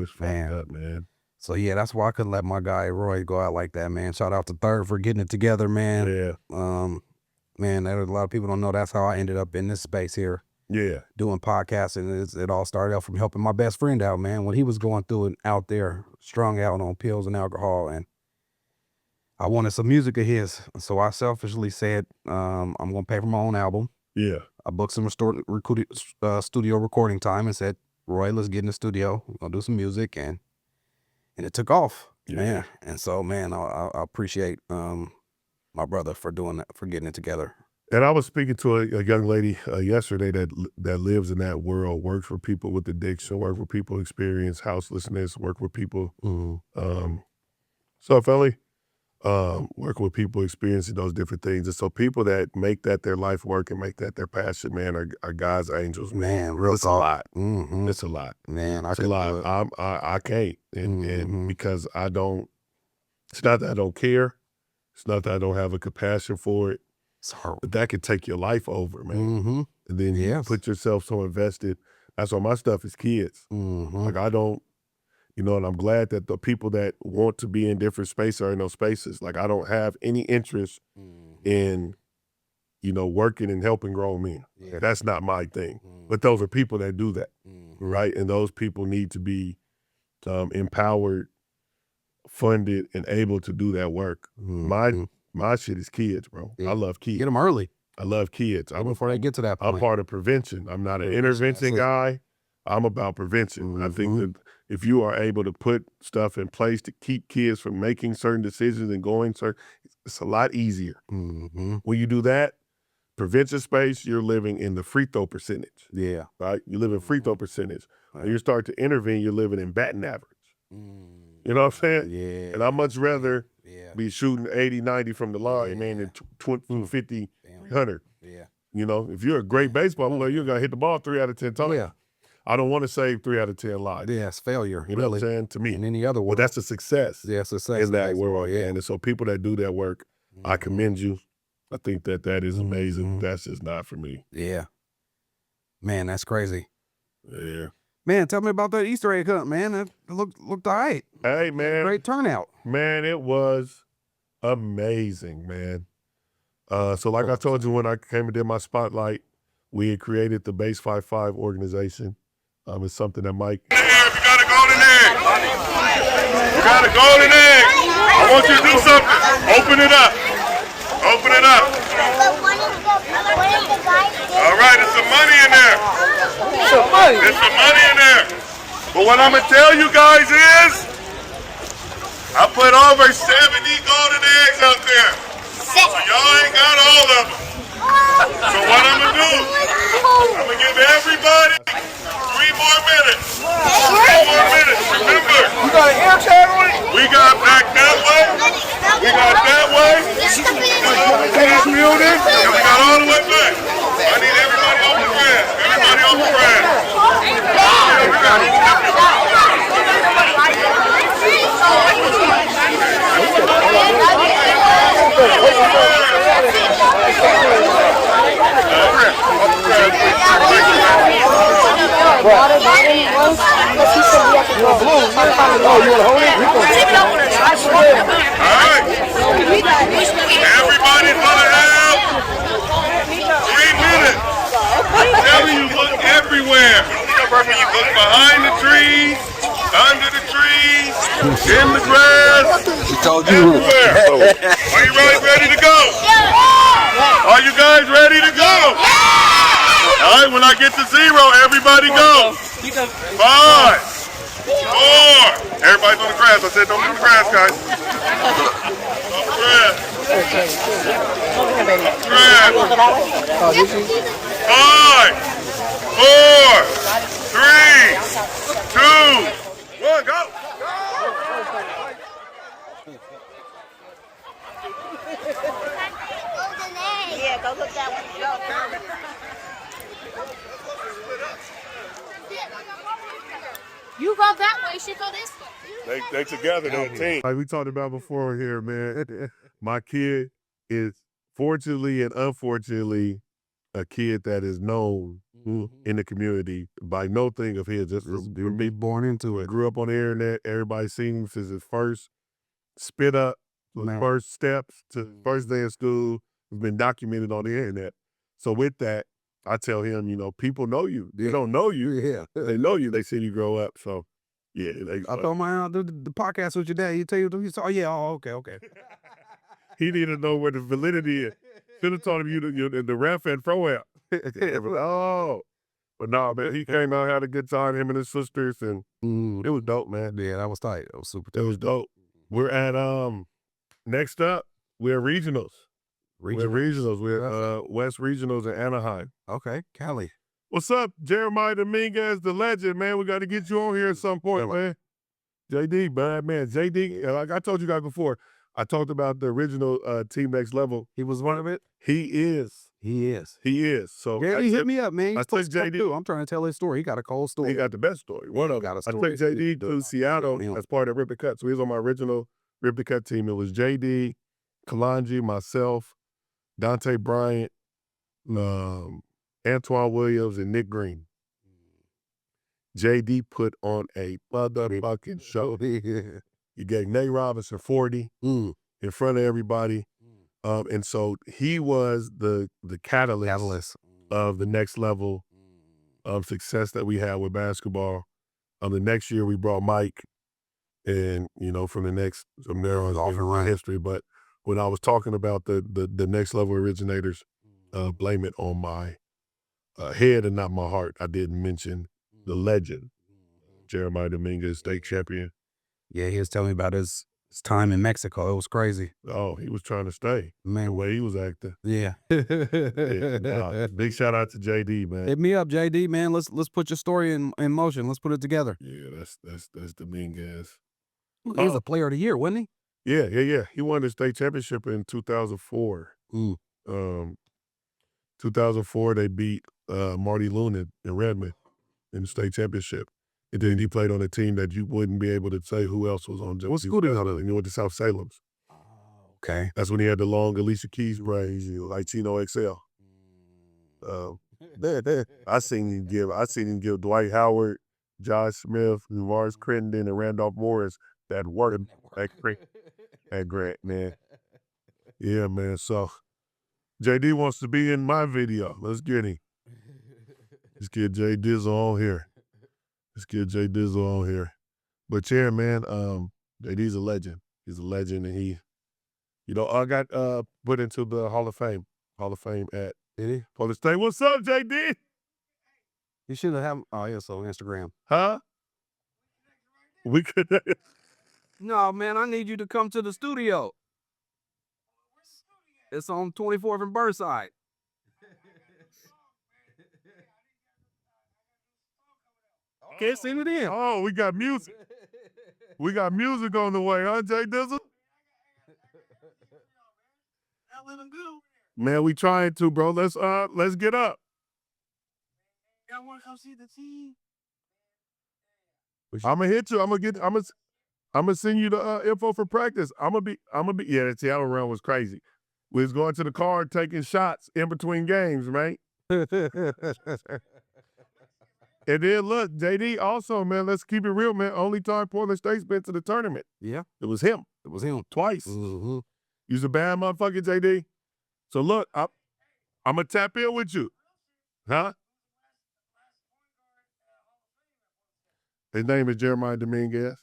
Speaker 1: is fucked up, man.
Speaker 2: So yeah, that's why I couldn't let my guy Roy go out like that, man. Shout out to Third for getting it together, man.
Speaker 1: Yeah.
Speaker 2: Man, a lot of people don't know that's how I ended up in this space here.
Speaker 1: Yeah.
Speaker 2: Doing podcasting. It all started out from helping my best friend out, man, when he was going through it out there, strung out on pills and alcohol, and I wanted some music of his. So I selfishly said, I'm gonna pay for my own album.
Speaker 1: Yeah.
Speaker 2: I booked some studio recording time and said, Roy, let's get in the studio. We're gonna do some music, and it took off.
Speaker 1: Yeah.
Speaker 2: Man. And so, man, I appreciate my brother for doing that, for getting it together.
Speaker 1: And I was speaking to a young lady yesterday that lives in that world, works for people with addiction, work with people who experience houselessness, work with people. So, Felly, working with people experiencing those different things. And so people that make that their life work and make that their passion, man, are God's angels.
Speaker 2: Man, real
Speaker 1: It's a lot.
Speaker 2: Mm-hmm.
Speaker 1: It's a lot.
Speaker 2: Man,
Speaker 1: It's a lot. I can't. And because I don't, it's not that I don't care. It's not that I don't have a compassion for it. But that could take your life over, man. And then you put yourself so invested. That's why my stuff is kids. Like I don't, and I'm glad that the people that want to be in different spaces are in those spaces. Like I don't have any interest in, working and helping grown men. Yeah. That's not my thing. But those are people that do that, right? And those people need to be empowered, funded, and able to do that work. My shit is kids, bro. I love kids.
Speaker 2: Get them early.
Speaker 1: I love kids.
Speaker 2: Before they get to that point.
Speaker 1: I'm part of prevention. I'm not an intervention guy. I'm about prevention. I think that if you are able to put stuff in place to keep kids from making certain decisions and going certain, it's a lot easier. When you do that, prevention space, you're living in the free throw percentage. Yeah. Right? You live in free throw percentage. When you start to intervene, you're living in batting average. You know what I'm saying? Yeah. And I'd much rather be shooting 80, 90 from the line, man, than 20, 50, 100. Yeah. If you're a great baseball player, you're going to hit the ball 3 out of 10 times. Yeah. I don't want to save 3 out of 10 lives.
Speaker 2: Yeah, it's failure.
Speaker 1: You know what I'm saying? To me.
Speaker 2: In any other world.
Speaker 1: Well, that's a success.
Speaker 2: Yeah, success
Speaker 1: in that world. Yeah. And so people that do that work, I commend you. I think that is amazing. That's just not for me.
Speaker 2: Yeah. Man, that's crazy.
Speaker 1: Yeah.
Speaker 2: Man, tell me about that Easter egg hunt, man. It looked all right.
Speaker 1: Hey, man.
Speaker 2: Great turnout.
Speaker 1: Man, it was amazing, man. So like I told you when I came and did my spotlight, we had created the Base 5-5 organization. It's something that Mike.
Speaker 3: We got a golden egg. We got a golden egg. I want you to do something. Open it up. Open it up. All right, there's some money in there. There's some money in there. But what I'm going to tell you guys is, I put over 70 golden eggs out there. So y'all ain't got all of them. So what I'm going to do, I'm going to give everybody 3 more minutes. 3 more minutes. Remember,
Speaker 4: You got an air tag on it?
Speaker 3: we got back that way. right. Everybody's gonna have 3 minutes. I'm telling you, look everywhere. You look behind the trees, under the trees, in the grass, everywhere. Are you guys ready to go? Are you guys ready to go? All right, when I get to 0, everybody go. 5, 4. Everybody's on the grass. I said don't be on the grass, guys. On the grass. Grass. 5, 4, 3, 2, 1, go.
Speaker 4: Yeah, go look that one. You go that way, she go this way.
Speaker 3: They together, they're a team.
Speaker 1: Like we talked about before here, man. My kid is fortunately and unfortunately a kid that is known in the community by no thing of his. Just from
Speaker 2: Be born into it.
Speaker 1: grew up on the internet. Everybody's seen him since his first spit up, his
Speaker 2: Man.
Speaker 1: first steps to his first day of school. It's been documented on the internet. So with that, I tell him, you know, people know you. They don't know you.
Speaker 2: Yeah.
Speaker 1: They know you. They see you grow up. So yeah.
Speaker 2: I told my aunt, do the podcast with your dad. He tell you, he said, oh yeah, okay.
Speaker 1: He needed to know where the validity is. Should have told him the ref and throw out. Oh. But no, man, he came out, had a good time, him and his sisters, and it was dope, man.
Speaker 2: Yeah, that was tight. That was super
Speaker 1: It
Speaker 2: tight.
Speaker 1: was dope. We're at next up, we're regionals. We're regionals. We're West Regionals in Anaheim.
Speaker 2: Okay, Cali.
Speaker 1: What's up, Jeremiah Dominguez, the legend, man? We got to get you on here at some point, man. JD, bad man. JD, like I told you guys before, I talked about the original Team Next Level.
Speaker 2: He was one of it?
Speaker 1: He is.
Speaker 2: He is.
Speaker 1: He is. So
Speaker 2: Yeah, he hit me up, man.
Speaker 1: I took JD.
Speaker 2: I'm trying to tell his story. He got a cold story.
Speaker 1: He got the best story. One of them.
Speaker 2: got a
Speaker 1: I took
Speaker 2: story.
Speaker 1: JD to Seattle as part of Rip the Cut. So he was on my original Rip the Cut team. It was JD, Kalanji, myself, Dante Bryant, Antoine Williams, and Nick Green. JD put on a motherfucking show. He gave Nate Robinson 40 in front of everybody. And so he was the catalyst of the next level of success that we had with basketball. The next year we brought Mike, and you know, from there on off and run history. But when I was talking about the next level originators, blame it on my head and not my heart. I didn't mention the legend, Jeremiah Dominguez, state champion.
Speaker 2: Yeah, he was telling me about his time in Mexico. It was crazy.
Speaker 1: Oh, he was trying to stay. The
Speaker 2: Man,
Speaker 1: way he was acting.
Speaker 2: yeah.
Speaker 1: Big shout out to JD, man.
Speaker 2: Hit me up, JD, man. Let's put your story in motion. Let's put it together.
Speaker 1: Yeah, that's Dominguez.
Speaker 2: He was a player of the year, wasn't he?
Speaker 1: Yeah. He won the state championship in 2004. 2004, they beat Marty Luna in Redmond in the state championship. And then he played on a team that you wouldn't be able to say who else was on.
Speaker 2: What school did he go to?
Speaker 1: And he went to South Salem's.
Speaker 2: Okay.
Speaker 1: That's when he had the long Alicia Keys braids, like Chino XL. I seen him give Dwight Howard, Josh Smith, Lars Crittenden, and Randolph Morris that work at Grant, man. Yeah, man. So JD wants to be in my video. Let's get him. Let's get J Dizzle on here. But yeah, man, JD's a legend. He's a legend, and he, I got put into the Hall of Fame. At Florida State. What's up, JD?
Speaker 2: You should have. Oh yeah, so Instagram.
Speaker 1: Huh? We could.
Speaker 2: No, man, I need you to come to the studio. It's on 24th and Burnside. Can't send it in.
Speaker 1: Oh, we got music. We got music on the way, huh, J Dizzle? Man, we trying to, bro. Let's get up.
Speaker 2: Y'all want to come see the team?
Speaker 1: I'm gonna hit you. I'm gonna send you the info for practice. I'm gonna be. Yeah, the Seattle run was crazy. We was going to the car taking shots in between games, right? And then look, JD also, man, let's keep it real, man. Only time Portland State's been to the tournament.
Speaker 2: Yeah.
Speaker 1: It was him.
Speaker 2: It was him.
Speaker 1: Twice.
Speaker 2: Mm-hmm.
Speaker 1: You's a bad motherfucker, JD. So look, I'm gonna tap in with you. Huh? His name is Jeremiah Dominguez.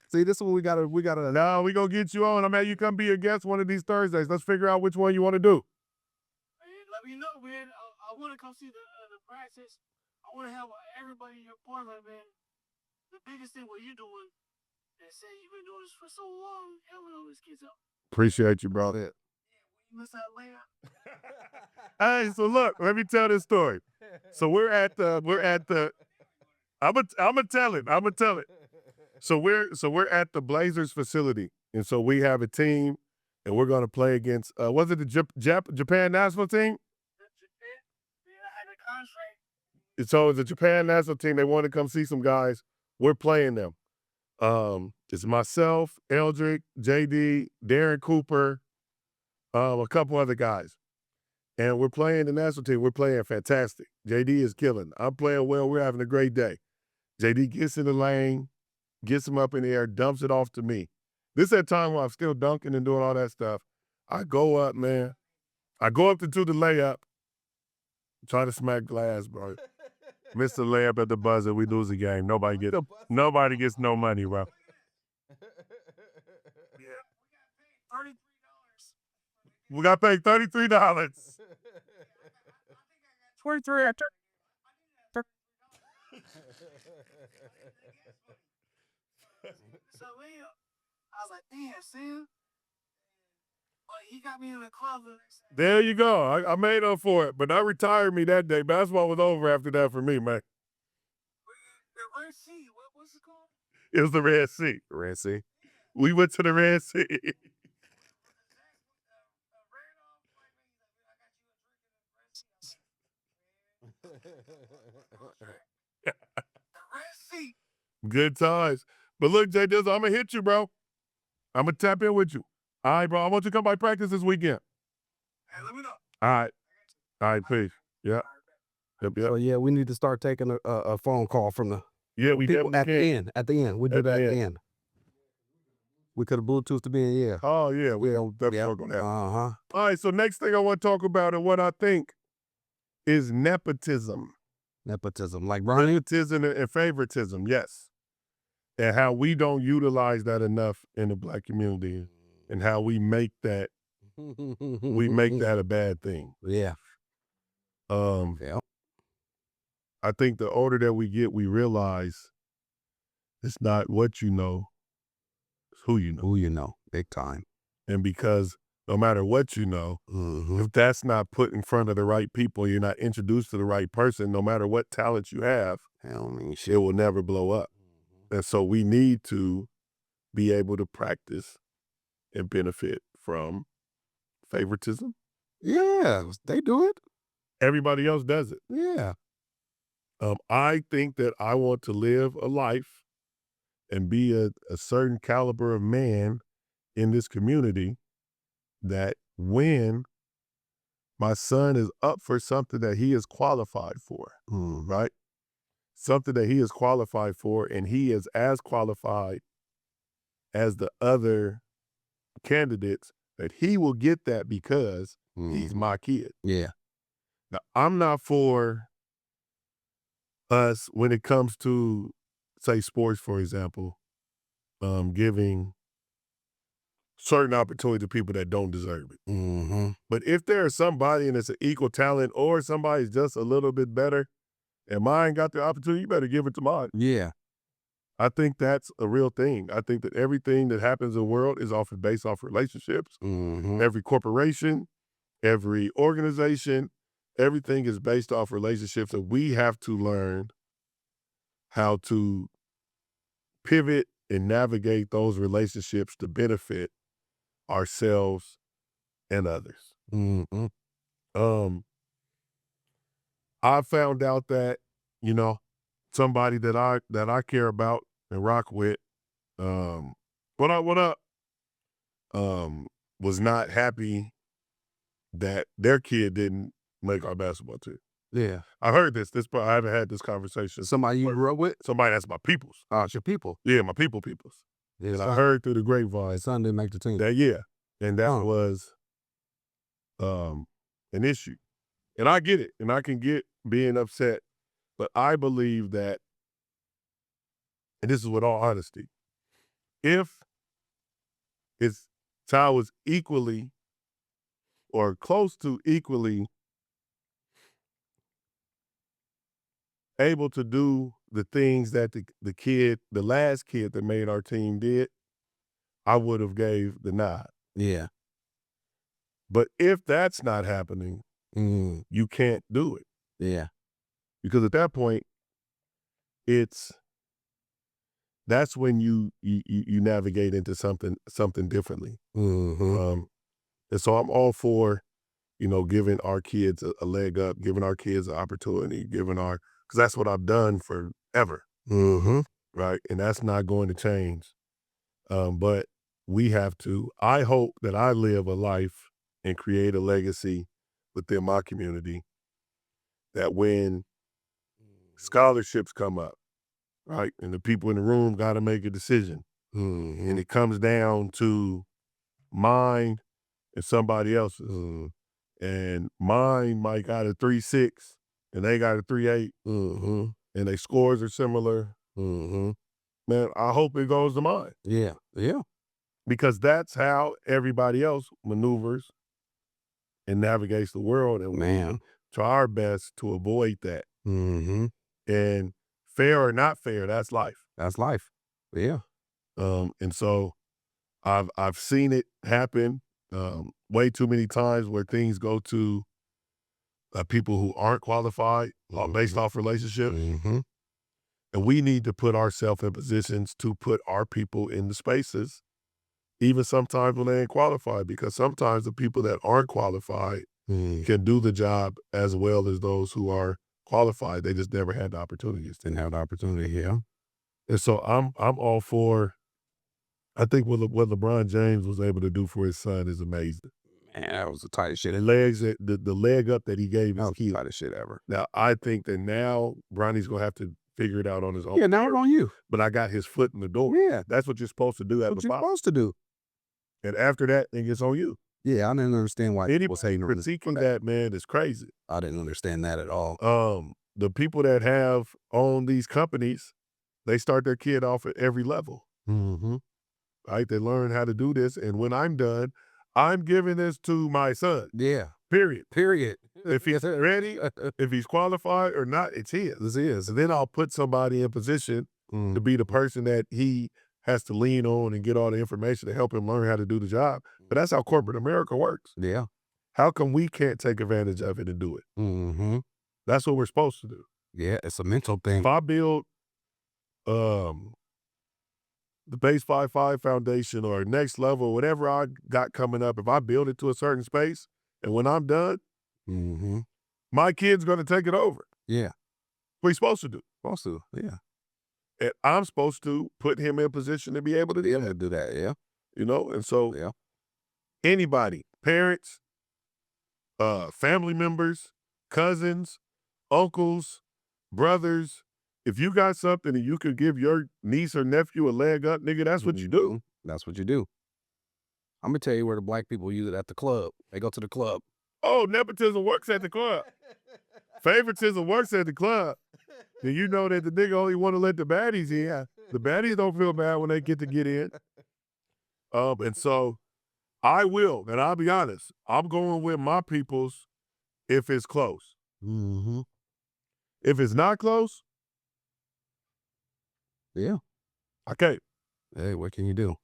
Speaker 2: See, this one we gotta.
Speaker 1: No, we gonna get you on. I'm you come be a guest one of these Thursdays. Let's figure out which one you want to do.
Speaker 5: Man, let me know, man. I want to come see the practice. I want to have everybody in your apartment, man. The biggest thing what you're doing, and say you've been doing this for so long, helping all these kids out.
Speaker 1: Appreciate you, bro.
Speaker 5: You miss that later.
Speaker 1: Hey, so look, let me tell this story. So we're at the. I'ma tell it. So we're at the Blazers facility, and so we have a team, and we're gonna play against. Was it the Japan national team? So it's a Japan national team. They want to come see some guys. We're playing them. It's myself, Eldrick, JD, Darren Cooper, a couple other guys. And we're playing the national team. We're playing fantastic. JD is killing. I'm playing well. We're having a great day. JD gets in the lane, gets him up in the air, dumps it off to me. This is that time where I'm still dunking and doing all that stuff. I go up, man. I go up to do the layup. Try to smack glass, bro. Miss the layup at the buzzer. We lose the game. Nobody gets no money, bro.
Speaker 5: Yeah. $33.
Speaker 1: We got paid $33.
Speaker 5: 23 after. So I was like, damn, Sam. But he got me in the club.
Speaker 1: There you go. I made up for it, but I retired me that day. Basketball was over after that for me, man.
Speaker 5: The Red Sea. What's it called?
Speaker 1: It was the Red Sea.
Speaker 2: Red Sea.
Speaker 1: We went to the Red Sea. Good times. But look, Jay Dizzle, I'm going to hit you, bro. I'm going to tap in with you. All right, bro. I want you to come by practice this weekend.
Speaker 5: Hey, let me know.
Speaker 1: All right. All right, peace. Yeah. Yep.
Speaker 2: So yeah, we need to start taking a phone call from the
Speaker 1: Yeah, we
Speaker 2: people
Speaker 1: definitely
Speaker 2: at
Speaker 1: can.
Speaker 2: the end. At the end, we do
Speaker 1: At the
Speaker 2: that at the
Speaker 1: end.
Speaker 2: end. We could have Bluetooth to be in. Yeah.
Speaker 1: Oh, yeah. We definitely
Speaker 2: Yep.
Speaker 1: work on that.
Speaker 2: Uh-huh.
Speaker 1: All right, so next thing I want to talk about and what I think is nepotism.
Speaker 2: Nepotism, like Bernie.
Speaker 1: Nepotism and favoritism, yes. And how we don't utilize that enough in the Black community and how we make that a bad thing.
Speaker 2: Yeah. Yeah.
Speaker 1: I think the older that we get, we realize it's not what you know, it's who you know.
Speaker 2: Who you know, big time.
Speaker 1: And because no matter what you know, if that's not put in front of the right people, you're not introduced to the right person, no matter what talent you have,
Speaker 2: Hell, I mean,
Speaker 1: it will never blow up. And so we need to be able to practice and benefit from favoritism.
Speaker 2: yeah, they do it.
Speaker 1: Everybody else does it.
Speaker 2: Yeah.
Speaker 1: I think that I want to live a life and be a certain caliber of man in this community that when my son is up for something that he is qualified for, right? Something that he is qualified for, and he is as qualified as the other candidates, that he will get that because he's my kid.
Speaker 2: Yeah.
Speaker 1: Now, I'm not for us when it comes to, say, sports, for example, giving certain opportunity to people that don't deserve it. But if there's somebody and it's an equal talent or somebody's just a little bit better and mine got the opportunity, you better give it to mine.
Speaker 2: Yeah.
Speaker 1: I think that's a real thing. I think that everything that happens in the world is based off relationships. Every corporation, every organization, everything is based off relationships, and we have to learn how to pivot and navigate those relationships to benefit ourselves and others. I found out that, somebody that I care about and rock with, what up, was not happy that their kid didn't make our basketball team.
Speaker 2: Yeah.
Speaker 1: I heard this. I haven't had this conversation.
Speaker 2: Somebody you grew up with?
Speaker 1: Somebody that's my peoples.
Speaker 2: It's your people.
Speaker 1: Yeah, my peoples.
Speaker 2: Yeah,
Speaker 1: And I heard through the grapevine
Speaker 2: son didn't make the team.
Speaker 1: that and that was an issue. And I get it, and I can get being upset, but I believe that, and this is with all honesty, if his child was equally or close to equally able to do the things that the last kid that made our team did, I would have gave the nod.
Speaker 2: Yeah.
Speaker 1: But if that's not happening, you can't do it.
Speaker 2: Yeah.
Speaker 1: Because at that point, that's when you navigate into something differently.
Speaker 2: Mm-hmm.
Speaker 1: And so I'm all for, giving our kids a leg up, giving our kids an opportunity, because that's what I've done forever.
Speaker 2: Mm-hmm.
Speaker 1: Right? And that's not going to change. But we have to. I hope that I live a life and create a legacy within my community that when scholarships come up, right, and the people in the room got to make a decision, and it comes down to mine and somebody else's, and mine might got a 3.6 and they got a 3.8, and their scores are similar, man, I hope it goes to mine.
Speaker 2: Yeah. Yeah.
Speaker 1: Because that's how everybody else maneuvers and navigates the world, and we try our best to avoid that. And fair or not fair, that's life.
Speaker 2: That's life. Yeah.
Speaker 1: And so I've seen it happen way too many times where things go to people who aren't qualified based off relationships. And we need to put ourselves in positions to put our people in the spaces, even sometimes when they ain't qualified, because sometimes the people that aren't qualified can do the job as well as those who are qualified. They just never had the opportunities.
Speaker 2: Didn't have the opportunity, yeah.
Speaker 1: And so I'm all for, I think what LeBron James was able to do for his son is amazing.
Speaker 2: Man, that was the tightest shit.
Speaker 1: The leg up that he gave his kid.
Speaker 2: Tightest shit ever.
Speaker 1: Now, I think that now Bronny's going to have to figure it out on his own.
Speaker 2: Yeah, now it's on you.
Speaker 1: But I got his foot in the door.
Speaker 2: Yeah.
Speaker 1: That's what you're supposed to do as a
Speaker 2: What you're
Speaker 1: father.
Speaker 2: supposed to do.
Speaker 1: And after that, it gets on you.
Speaker 2: Yeah, I didn't understand why
Speaker 1: Anybody
Speaker 2: people was hating on
Speaker 1: critiquing that, man, is crazy.
Speaker 2: I didn't understand that at all.
Speaker 1: The people that have owned these companies, they start their kid off at every level. Right? They learn how to do this. And when I'm done, I'm giving this to my son.
Speaker 2: Yeah.
Speaker 1: Period.
Speaker 2: If
Speaker 1: he's ready, if he's qualified or not, it's his.
Speaker 2: This is.
Speaker 1: And then I'll put somebody in position to be the person that he has to lean on and get all the information to help him learn how to do the job. But that's how corporate America works.
Speaker 2: Yeah.
Speaker 1: How come we can't take advantage of it and do it? That's what we're supposed to do.
Speaker 2: Yeah, it's a mental thing.
Speaker 1: If I build the Base 5-5 Foundation or Next Level, whatever I got coming up, if I build it to a certain space, and when I'm done, my kid's going to take it over.
Speaker 2: Yeah.
Speaker 1: What he's supposed to do.
Speaker 2: Supposed to, yeah.
Speaker 1: And I'm supposed to put him in position to be able to do that.
Speaker 2: Do that, yeah.
Speaker 1: And so anybody, parents, family members, cousins, uncles, brothers, if you got something and you could give your niece or nephew a leg up, nigga, that's what you do.
Speaker 2: That's what you do. I'm going to tell you where the black people use it at the club. They go to the club.
Speaker 1: Oh, nepotism works at the club. Favoritism works at the club. And you know that the nigga only want to let the baddies in. The baddies don't feel bad when they get in. And so I will, and I'll be honest, I'm going with my peoples if it's close. If it's not close, I can't.
Speaker 2: Hey, what can you do?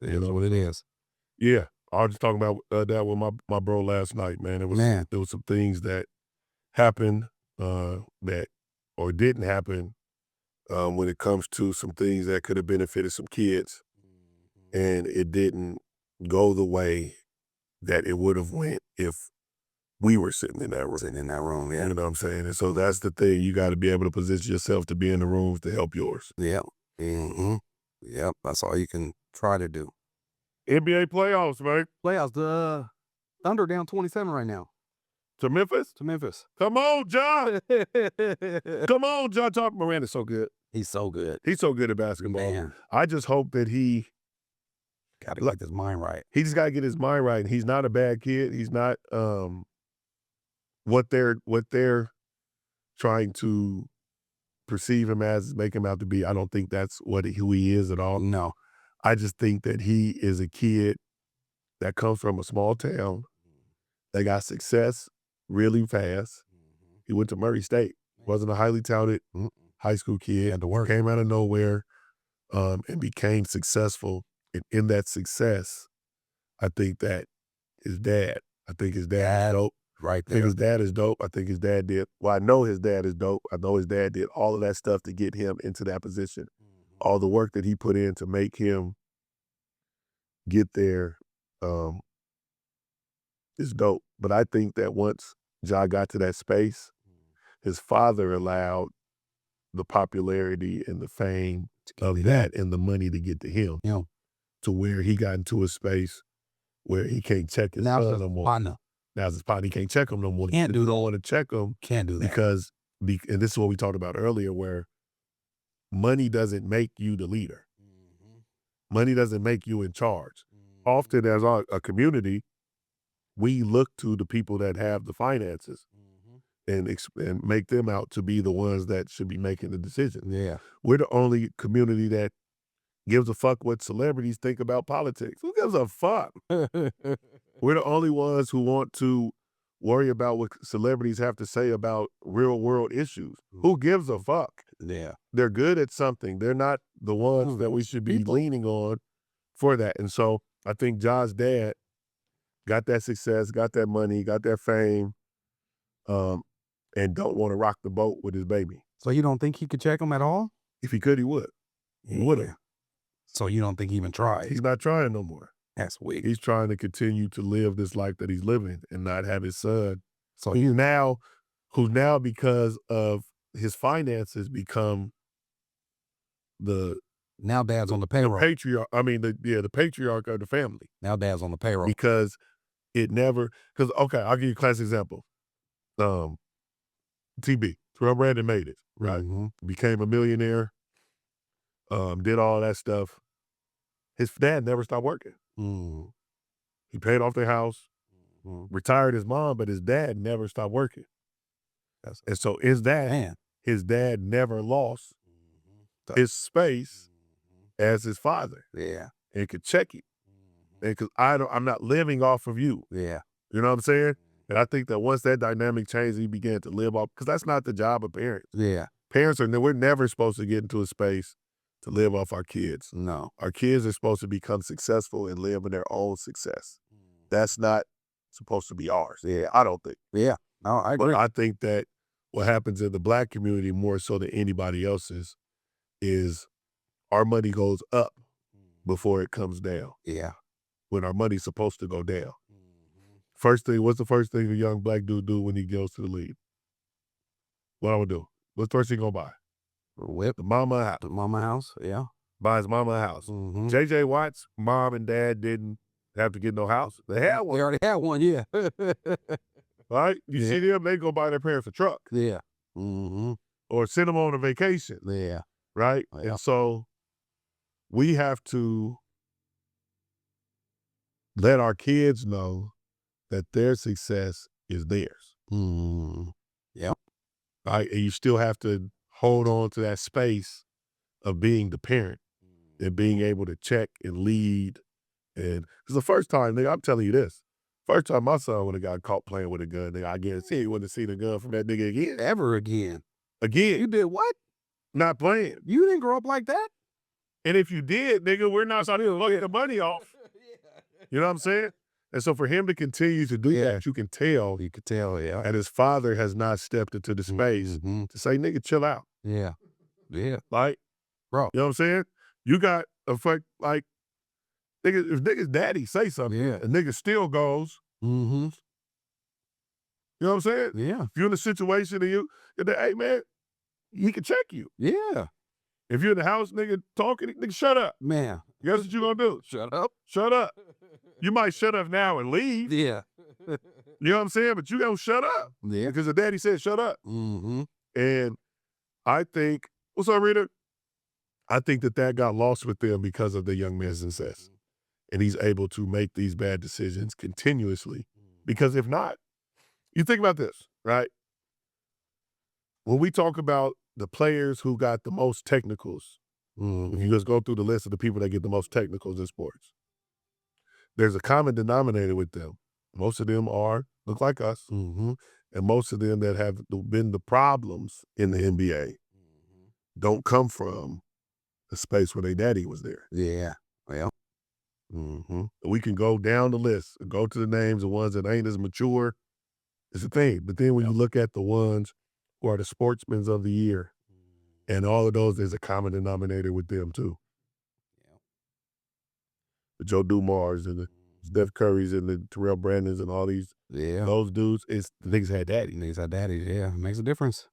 Speaker 2: It is what it is.
Speaker 1: Yeah. I was just talking about that with my bro last night, man. There was some things that happened that or didn't happen when it comes to some things that could have benefited some kids, and it didn't go the way that it would have went if we were sitting in that room. Yeah. You know what I'm saying? And so that's the thing. You got to be able to position yourself to be in the rooms to help yours.
Speaker 2: Yeah. Yep. That's all you can try to do.
Speaker 1: NBA playoffs, man.
Speaker 2: Playoffs. Thunder down 27 right now
Speaker 1: To Memphis?
Speaker 2: to Memphis.
Speaker 1: Come on, John. Come on, John. Talk Moran is so good.
Speaker 2: He's so good.
Speaker 1: He's so good at basketball.
Speaker 2: Man.
Speaker 1: I just hope that he
Speaker 2: Got to get his mind right.
Speaker 1: just got to get his mind right. He's not a bad kid. He's not what they're trying to perceive him as, make him out to be. I don't think that's who he is at all.
Speaker 2: No.
Speaker 1: I just think that he is a kid that comes from a small town that got success really fast. He went to Murray State. Wasn't a highly touted high school kid.
Speaker 2: Had to work.
Speaker 1: Came out of nowhere and became successful. And in that success, I think that his dad is dope.
Speaker 2: Right
Speaker 1: I think
Speaker 2: there.
Speaker 1: his dad is dope. I think his dad did. Well, I know his dad is dope. I know his dad did all of that stuff to get him into that position. All the work that he put in to make him get there is dope. But I think that once Ja got to that space, his father allowed the popularity and the fame of that and the money to get to him.
Speaker 2: Yeah.
Speaker 1: To where he got into a space where he can't check his
Speaker 2: Now
Speaker 1: son
Speaker 2: it's
Speaker 1: no
Speaker 2: his
Speaker 1: more.
Speaker 2: partner.
Speaker 1: Now his partner, he can't check him no more.
Speaker 2: Can't do
Speaker 1: He don't want to check him
Speaker 2: Can't do that.
Speaker 1: because, and this is what we talked about earlier, where money doesn't make you the leader. Money doesn't make you in charge. Often as a community, we look to the people that have the finances and make them out to be the ones that should be making the decision.
Speaker 2: Yeah.
Speaker 1: We're the only community that gives a fuck what celebrities think about politics. Who gives a fuck? We're the only ones who want to worry about what celebrities have to say about real world issues. Who gives a fuck?
Speaker 2: Yeah.
Speaker 1: They're good at something. They're not the ones that we should be leaning on for that. And so I think Ja's dad got that success, got that money, got that fame, and don't want to rock the boat with his baby.
Speaker 2: So you don't think he could check him at all?
Speaker 1: If he could, he would. He would have.
Speaker 2: So you don't think he even tried?
Speaker 1: He's not trying no more.
Speaker 2: That's weak.
Speaker 1: He's trying to continue to live this life that he's living and not have his son.
Speaker 2: So
Speaker 1: who's now because of his finances become the
Speaker 2: now dad's on the payroll.
Speaker 1: patriarch. I mean, the patriarch of the family.
Speaker 2: Now dad's on the payroll.
Speaker 1: Because okay, I'll give you a classic example. TB, Terrell Brandon made it, right? Became a millionaire, did all that stuff. His dad never stopped working. He paid off their house, retired his mom, but his dad never stopped working. And so his dad never lost his space as his father.
Speaker 2: Yeah.
Speaker 1: And could check it. And because I'm not living off of you.
Speaker 2: Yeah.
Speaker 1: You know what I'm saying? And I think that once that dynamic changed, he began to live off, because that's not the job of parents.
Speaker 2: Yeah.
Speaker 1: We're never supposed to get into a space to live off our kids.
Speaker 2: No.
Speaker 1: Our kids are supposed to become successful and live in their own success. That's not supposed to be ours.
Speaker 2: Yeah.
Speaker 1: I don't think.
Speaker 2: Yeah. No, I agree.
Speaker 1: But I think that what happens in the Black community more so than anybody else's is our money goes up before it comes down.
Speaker 2: Yeah.
Speaker 1: When our money's supposed to go down. What's the first thing a young Black dude do when he goes to the league? What I'm gonna do? What's the first thing he gonna buy?
Speaker 2: Whip.
Speaker 1: The mama house.
Speaker 2: The mama house. Yeah.
Speaker 1: Buy his mama a house. JJ Watt's mom and dad didn't have to get no house. They had one.
Speaker 2: They already had one. Yeah.
Speaker 1: Right? You see them, they go buy their parents a truck.
Speaker 2: Yeah.
Speaker 1: Or send them on a vacation.
Speaker 2: Yeah.
Speaker 1: Right?
Speaker 2: Yeah.
Speaker 1: And so we have to let our kids know that their success is theirs.
Speaker 2: Yep.
Speaker 1: Right? And you still have to hold on to that space of being the parent and being able to check and lead. And it's the first time, nigga, I'm telling you this. First time my son would have got caught playing with a gun, nigga, I guarantee he wouldn't have seen a gun from that nigga again.
Speaker 2: Ever again.
Speaker 1: Again.
Speaker 2: You did what?
Speaker 1: Not playing.
Speaker 2: You didn't grow up like that?
Speaker 1: And if you did, nigga, we're not trying to fuck the money off. You know what I'm saying? And so for him to continue to do that, you can tell.
Speaker 2: You could tell, yeah.
Speaker 1: And his father has not stepped into the space to say, nigga, chill out.
Speaker 2: Yeah. Yeah.
Speaker 1: Like,
Speaker 2: bro.
Speaker 1: You know what I'm saying? You got a fuck, like, nigga, if nigga's daddy say something,
Speaker 2: Yeah.
Speaker 1: a nigga still goes. You know what I'm saying?
Speaker 2: Yeah.
Speaker 1: If you're in a situation and hey, man, he can check you.
Speaker 2: Yeah.
Speaker 1: If you're in the house, nigga, talking, nigga, shut up.
Speaker 2: Man.
Speaker 1: Guess what you gonna do?
Speaker 2: Shut up.
Speaker 1: Shut up. You might shut up now and leave.
Speaker 2: Yeah.
Speaker 1: You know what I'm saying? But you don't shut up.
Speaker 2: Yeah.
Speaker 1: Because the daddy said shut up.
Speaker 2: Mm-hmm.
Speaker 1: And I think, what's up, Rita? I think that got lost with them because of the young man's success. And he's able to make these bad decisions continuously. Because if not, you think about this, right? When we talk about the players who got the most technicals, if you just go through the list of the people that get the most technicals in sports, there's a common denominator with them. Most of them look like us, and most of them that have been the problems in the NBA don't come from a space where their daddy was there.
Speaker 2: Yeah. Well.
Speaker 1: We can go down the list, go to the names of ones that ain't as mature. It's a thing. But then when you look at the ones who are the sportsmen of the year, and all of those, there's a common denominator with them too. The Joe Dumars and the Steph Currys and the Terrell Brandons and all these, those dudes, the niggas had daddy.
Speaker 2: Niggas had daddies, yeah. It makes a difference.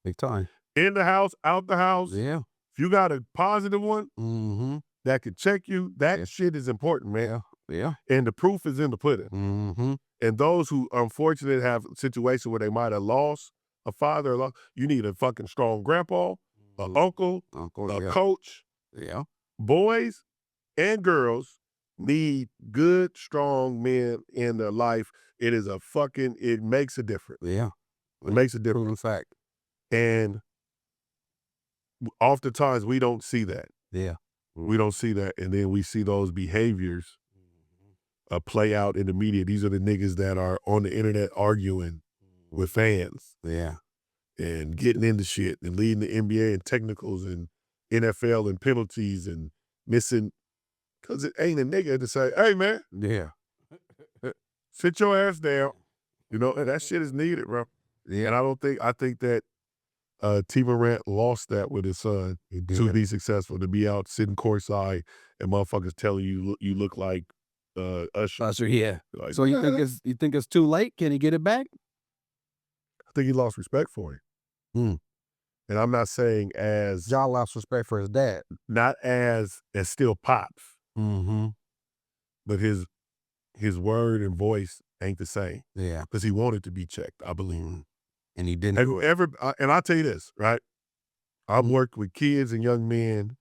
Speaker 2: Big time.
Speaker 1: In the house, out the house.
Speaker 2: Yeah.
Speaker 1: If you got a positive one that could check you, that shit is important, man.
Speaker 2: Yeah.
Speaker 1: And the proof is in the pudding. And those who unfortunately have a situation where they might have lost a father, you need a fucking strong grandpa, an uncle, a coach.
Speaker 2: Yeah.
Speaker 1: Boys and girls need good, strong men in their life. It makes a difference.
Speaker 2: Yeah.
Speaker 1: It makes a difference.
Speaker 2: Proven fact.
Speaker 1: And oftentimes we don't see that.
Speaker 2: Yeah.
Speaker 1: We don't see that. And then we see those behaviors play out in the media. These are the niggas that are on the internet arguing with fans.
Speaker 2: Yeah.
Speaker 1: And getting into shit and leading the NBA in technicals and NFL and penalties and missing. Because it ain't a nigga to say, hey, man.
Speaker 2: Yeah.
Speaker 1: Sit your ass down. You know, and that shit is needed, bro.
Speaker 2: Yeah.
Speaker 1: And I think that T. Morant lost that with his son to be successful, to be out sitting courtside and motherfuckers telling you look like Usher.
Speaker 2: Usher, yeah.
Speaker 1: Like,
Speaker 2: So you think it's too late? Can he get it back?
Speaker 1: I think he lost respect for him. And I'm not saying as
Speaker 2: John lost respect for his dad.
Speaker 1: not as still pops, but his word and voice ain't the same.
Speaker 2: Yeah.
Speaker 1: Because he wanted to be checked, I believe.
Speaker 2: And he didn't.
Speaker 1: And I'll tell you this, right? I've worked with kids and young men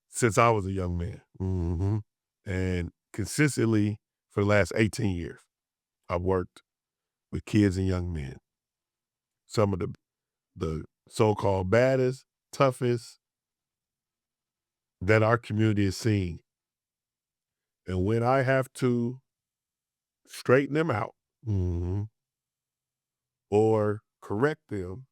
Speaker 1: since I was a young man. And consistently for the last 18 years, I've worked with kids and young men. Some of the so-called baddest, toughest that our community is seeing. And when I have to straighten them out or correct them,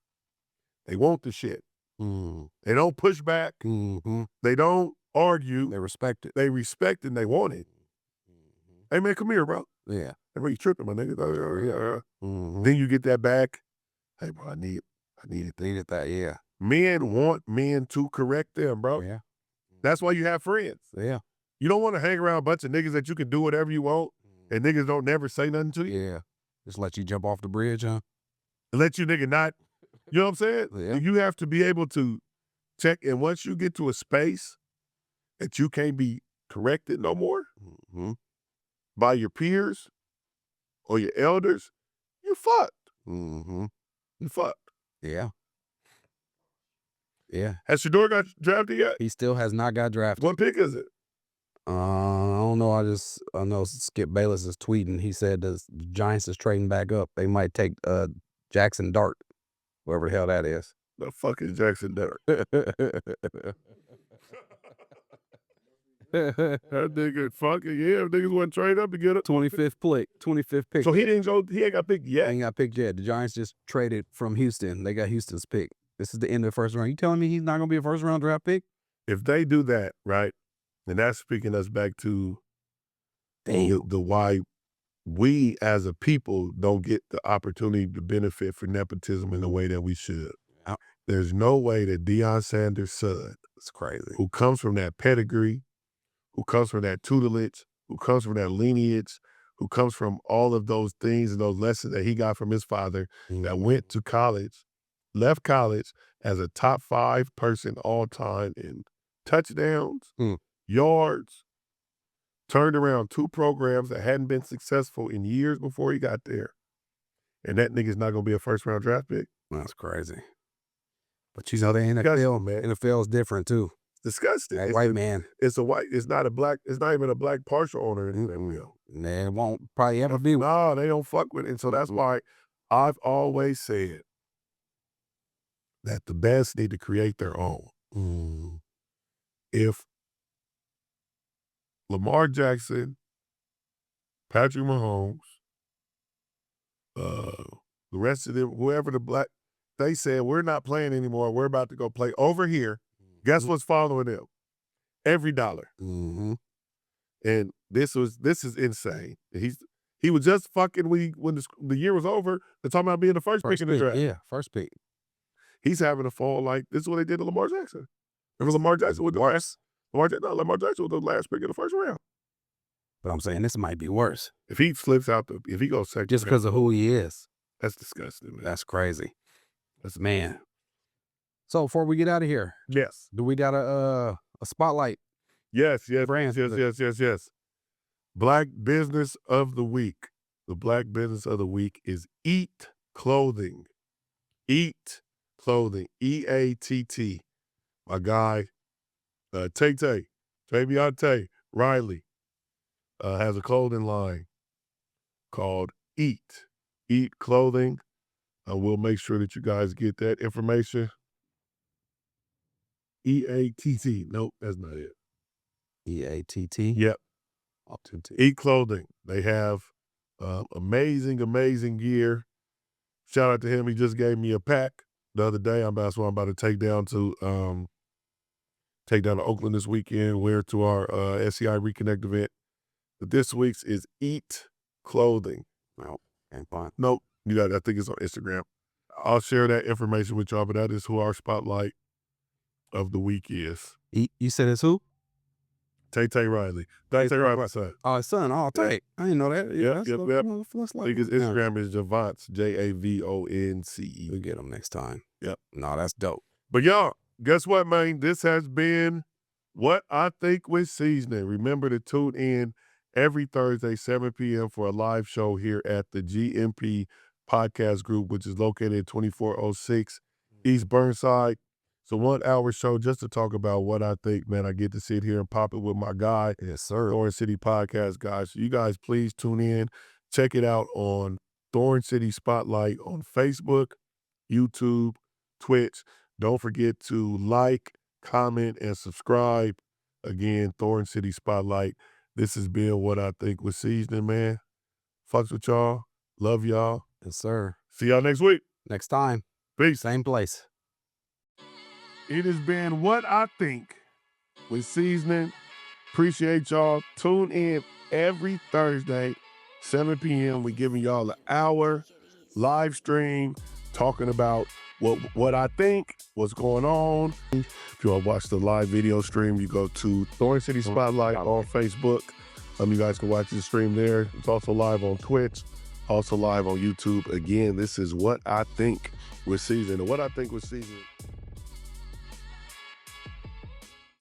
Speaker 1: they want the shit. They don't push back. They don't argue.
Speaker 2: They respect it.
Speaker 1: They respect and they want it. Hey, man, come here, bro.
Speaker 2: Yeah.
Speaker 1: Hey, bro, you tripping, my nigga. Then you get that back. Hey, bro, I need it.
Speaker 2: Needed that, yeah.
Speaker 1: Men want men to correct them, bro.
Speaker 2: Yeah.
Speaker 1: That's why you have friends.
Speaker 2: Yeah.
Speaker 1: You don't want to hang around a bunch of niggas that you can do whatever you want and niggas don't never say nothing to you.
Speaker 2: Yeah. Just let you jump off the bridge, huh?
Speaker 1: Let you nigga not, you know what I'm saying?
Speaker 2: Yeah.
Speaker 1: You have to be able to check, and once you get to a space that you can't be corrected no more by your peers or your elders, you fucked. You fucked.
Speaker 2: Yeah. Yeah.
Speaker 1: Has Shador got drafted yet?
Speaker 2: He still has not got drafted.
Speaker 1: What pick is it?
Speaker 2: I don't know. I know Skip Bayless is tweeting. He said the Giants is trading back up. They might take Jackson Dart, whoever the hell that is.
Speaker 1: The fuck is Jackson Dart? That nigga fucking, yeah, if niggas want to trade up to get it.
Speaker 2: 25th pick.
Speaker 1: So he ain't got picked yet.
Speaker 2: Ain't got picked yet. The Giants just traded from Houston. They got Houston's pick. This is the end of the first round. You telling me he's not going to be a first round draft pick?
Speaker 1: If they do that, right, and that's speaking us back to the why we as a people don't get the opportunity to benefit from nepotism in the way that we should. There's no way that Deion Sanders' son,
Speaker 2: it's crazy,
Speaker 1: who comes from that pedigree, who comes from that tutelage, who comes from that lineage, who comes from all of those things and those lessons that he got from his father, that went to college, left college as a top 5 person all time in touchdowns, yards, turned around 2 programs that hadn't been successful in years before he got there. And that nigga's not going to be a first-round draft pick.
Speaker 2: That's crazy. But you know, the
Speaker 1: Disgusting,
Speaker 2: NFL,
Speaker 1: man.
Speaker 2: NFL is different too.
Speaker 1: Disgusting.
Speaker 2: That
Speaker 1: It's
Speaker 2: white
Speaker 1: a-
Speaker 2: man,
Speaker 1: It's a white. It's not a black. It's not even a black partial owner in the NFL.
Speaker 2: nah, it won't probably ever be.
Speaker 1: No, they don't fuck with it. And so that's why I've always said that the best need to create their own. If Lamar Jackson, Patrick Mahomes, the rest of them, whoever the black, they said, we're not playing anymore. We're about to go play over here. Guess what's following them? Every dollar.
Speaker 2: Mm-hmm.
Speaker 1: And this is insane. He was just fucking when the year was over. They're talking about being the first pick in the draft.
Speaker 2: Yeah, first pick.
Speaker 1: He's having a fall like this is what they did to Lamar Jackson. Remember Lamar Jackson was Lamar Jackson was the last pick in the first round.
Speaker 2: But I'm saying this might be worse.
Speaker 1: If he slips out if he goes second,
Speaker 2: Just because of who he is.
Speaker 1: that's disgusting, man.
Speaker 2: That's crazy.
Speaker 1: That's
Speaker 2: Man. So before we get out of here,
Speaker 1: Yes.
Speaker 2: do we got a spotlight?
Speaker 1: Yes.
Speaker 2: Brand.
Speaker 1: Yes. Black Business of the Week. The Black Business of the Week is Eat Clothing. Eat Clothing. EATT. My guy, Traviante Riley, has a clothing line called Eat. Eat Clothing. We'll make sure that you guys get that information. EATT. Nope, that's not it.
Speaker 2: EATT?
Speaker 1: Yep.
Speaker 2: Up to T.
Speaker 1: Eat Clothing. They have amazing gear. Shout out to him. He just gave me a pack the other day. That's what I'm about to take down to Oakland this weekend. Wear to our SCI Reconnect event. But this week's is Eat Clothing.
Speaker 2: No, ain't fun.
Speaker 1: Nope. I think it's on Instagram. I'll share that information with y'all, but that is who our spotlight of the week is.
Speaker 2: You said it's who?
Speaker 1: Tay Riley. Tay Riley, my son.
Speaker 2: Oh, his son. Oh, Tay. I didn't know that.
Speaker 1: Yep.
Speaker 2: That's
Speaker 1: I
Speaker 2: like,
Speaker 1: think his Instagram is Javonce, Javonce.
Speaker 2: We'll get him next time.
Speaker 1: Yep.
Speaker 2: No, that's dope.
Speaker 1: But y'all, guess what, man? This has been What I Think with Seeznin. Remember to tune in every Thursday, 7 p.m. for a live show here at the GMP Podcast Group, which is located at 2406 East Burnside. It's a 1-hour show just to talk about what I think, man. I get to sit here and pop it with my guy,
Speaker 2: Yes, sir.
Speaker 1: Thorn City Podcast, guys. So you guys please tune in. Check it out on Thorn City Spotlight on Facebook, YouTube, Twitch. Don't forget to like, comment, and subscribe. Again, Thorn City Spotlight. This has been What I Think with Seeznin, man. Fucks with y'all. Love y'all.
Speaker 2: Yes, sir.
Speaker 1: See y'all next week.
Speaker 2: Next time.
Speaker 1: Peace.
Speaker 2: Same place.
Speaker 1: It has been What I Think with Seeznin. Appreciate y'all. Tune in every Thursday, 7 p.m. We're giving y'all an hour live stream talking about what I think, what's going on. If you want to watch the live video stream, you go to Thorn City Spotlight on Facebook. You guys can watch the stream there. It's also live on Twitch, also live on YouTube. Again, this is What I Think with Seeznin. And What I Think with Seeznin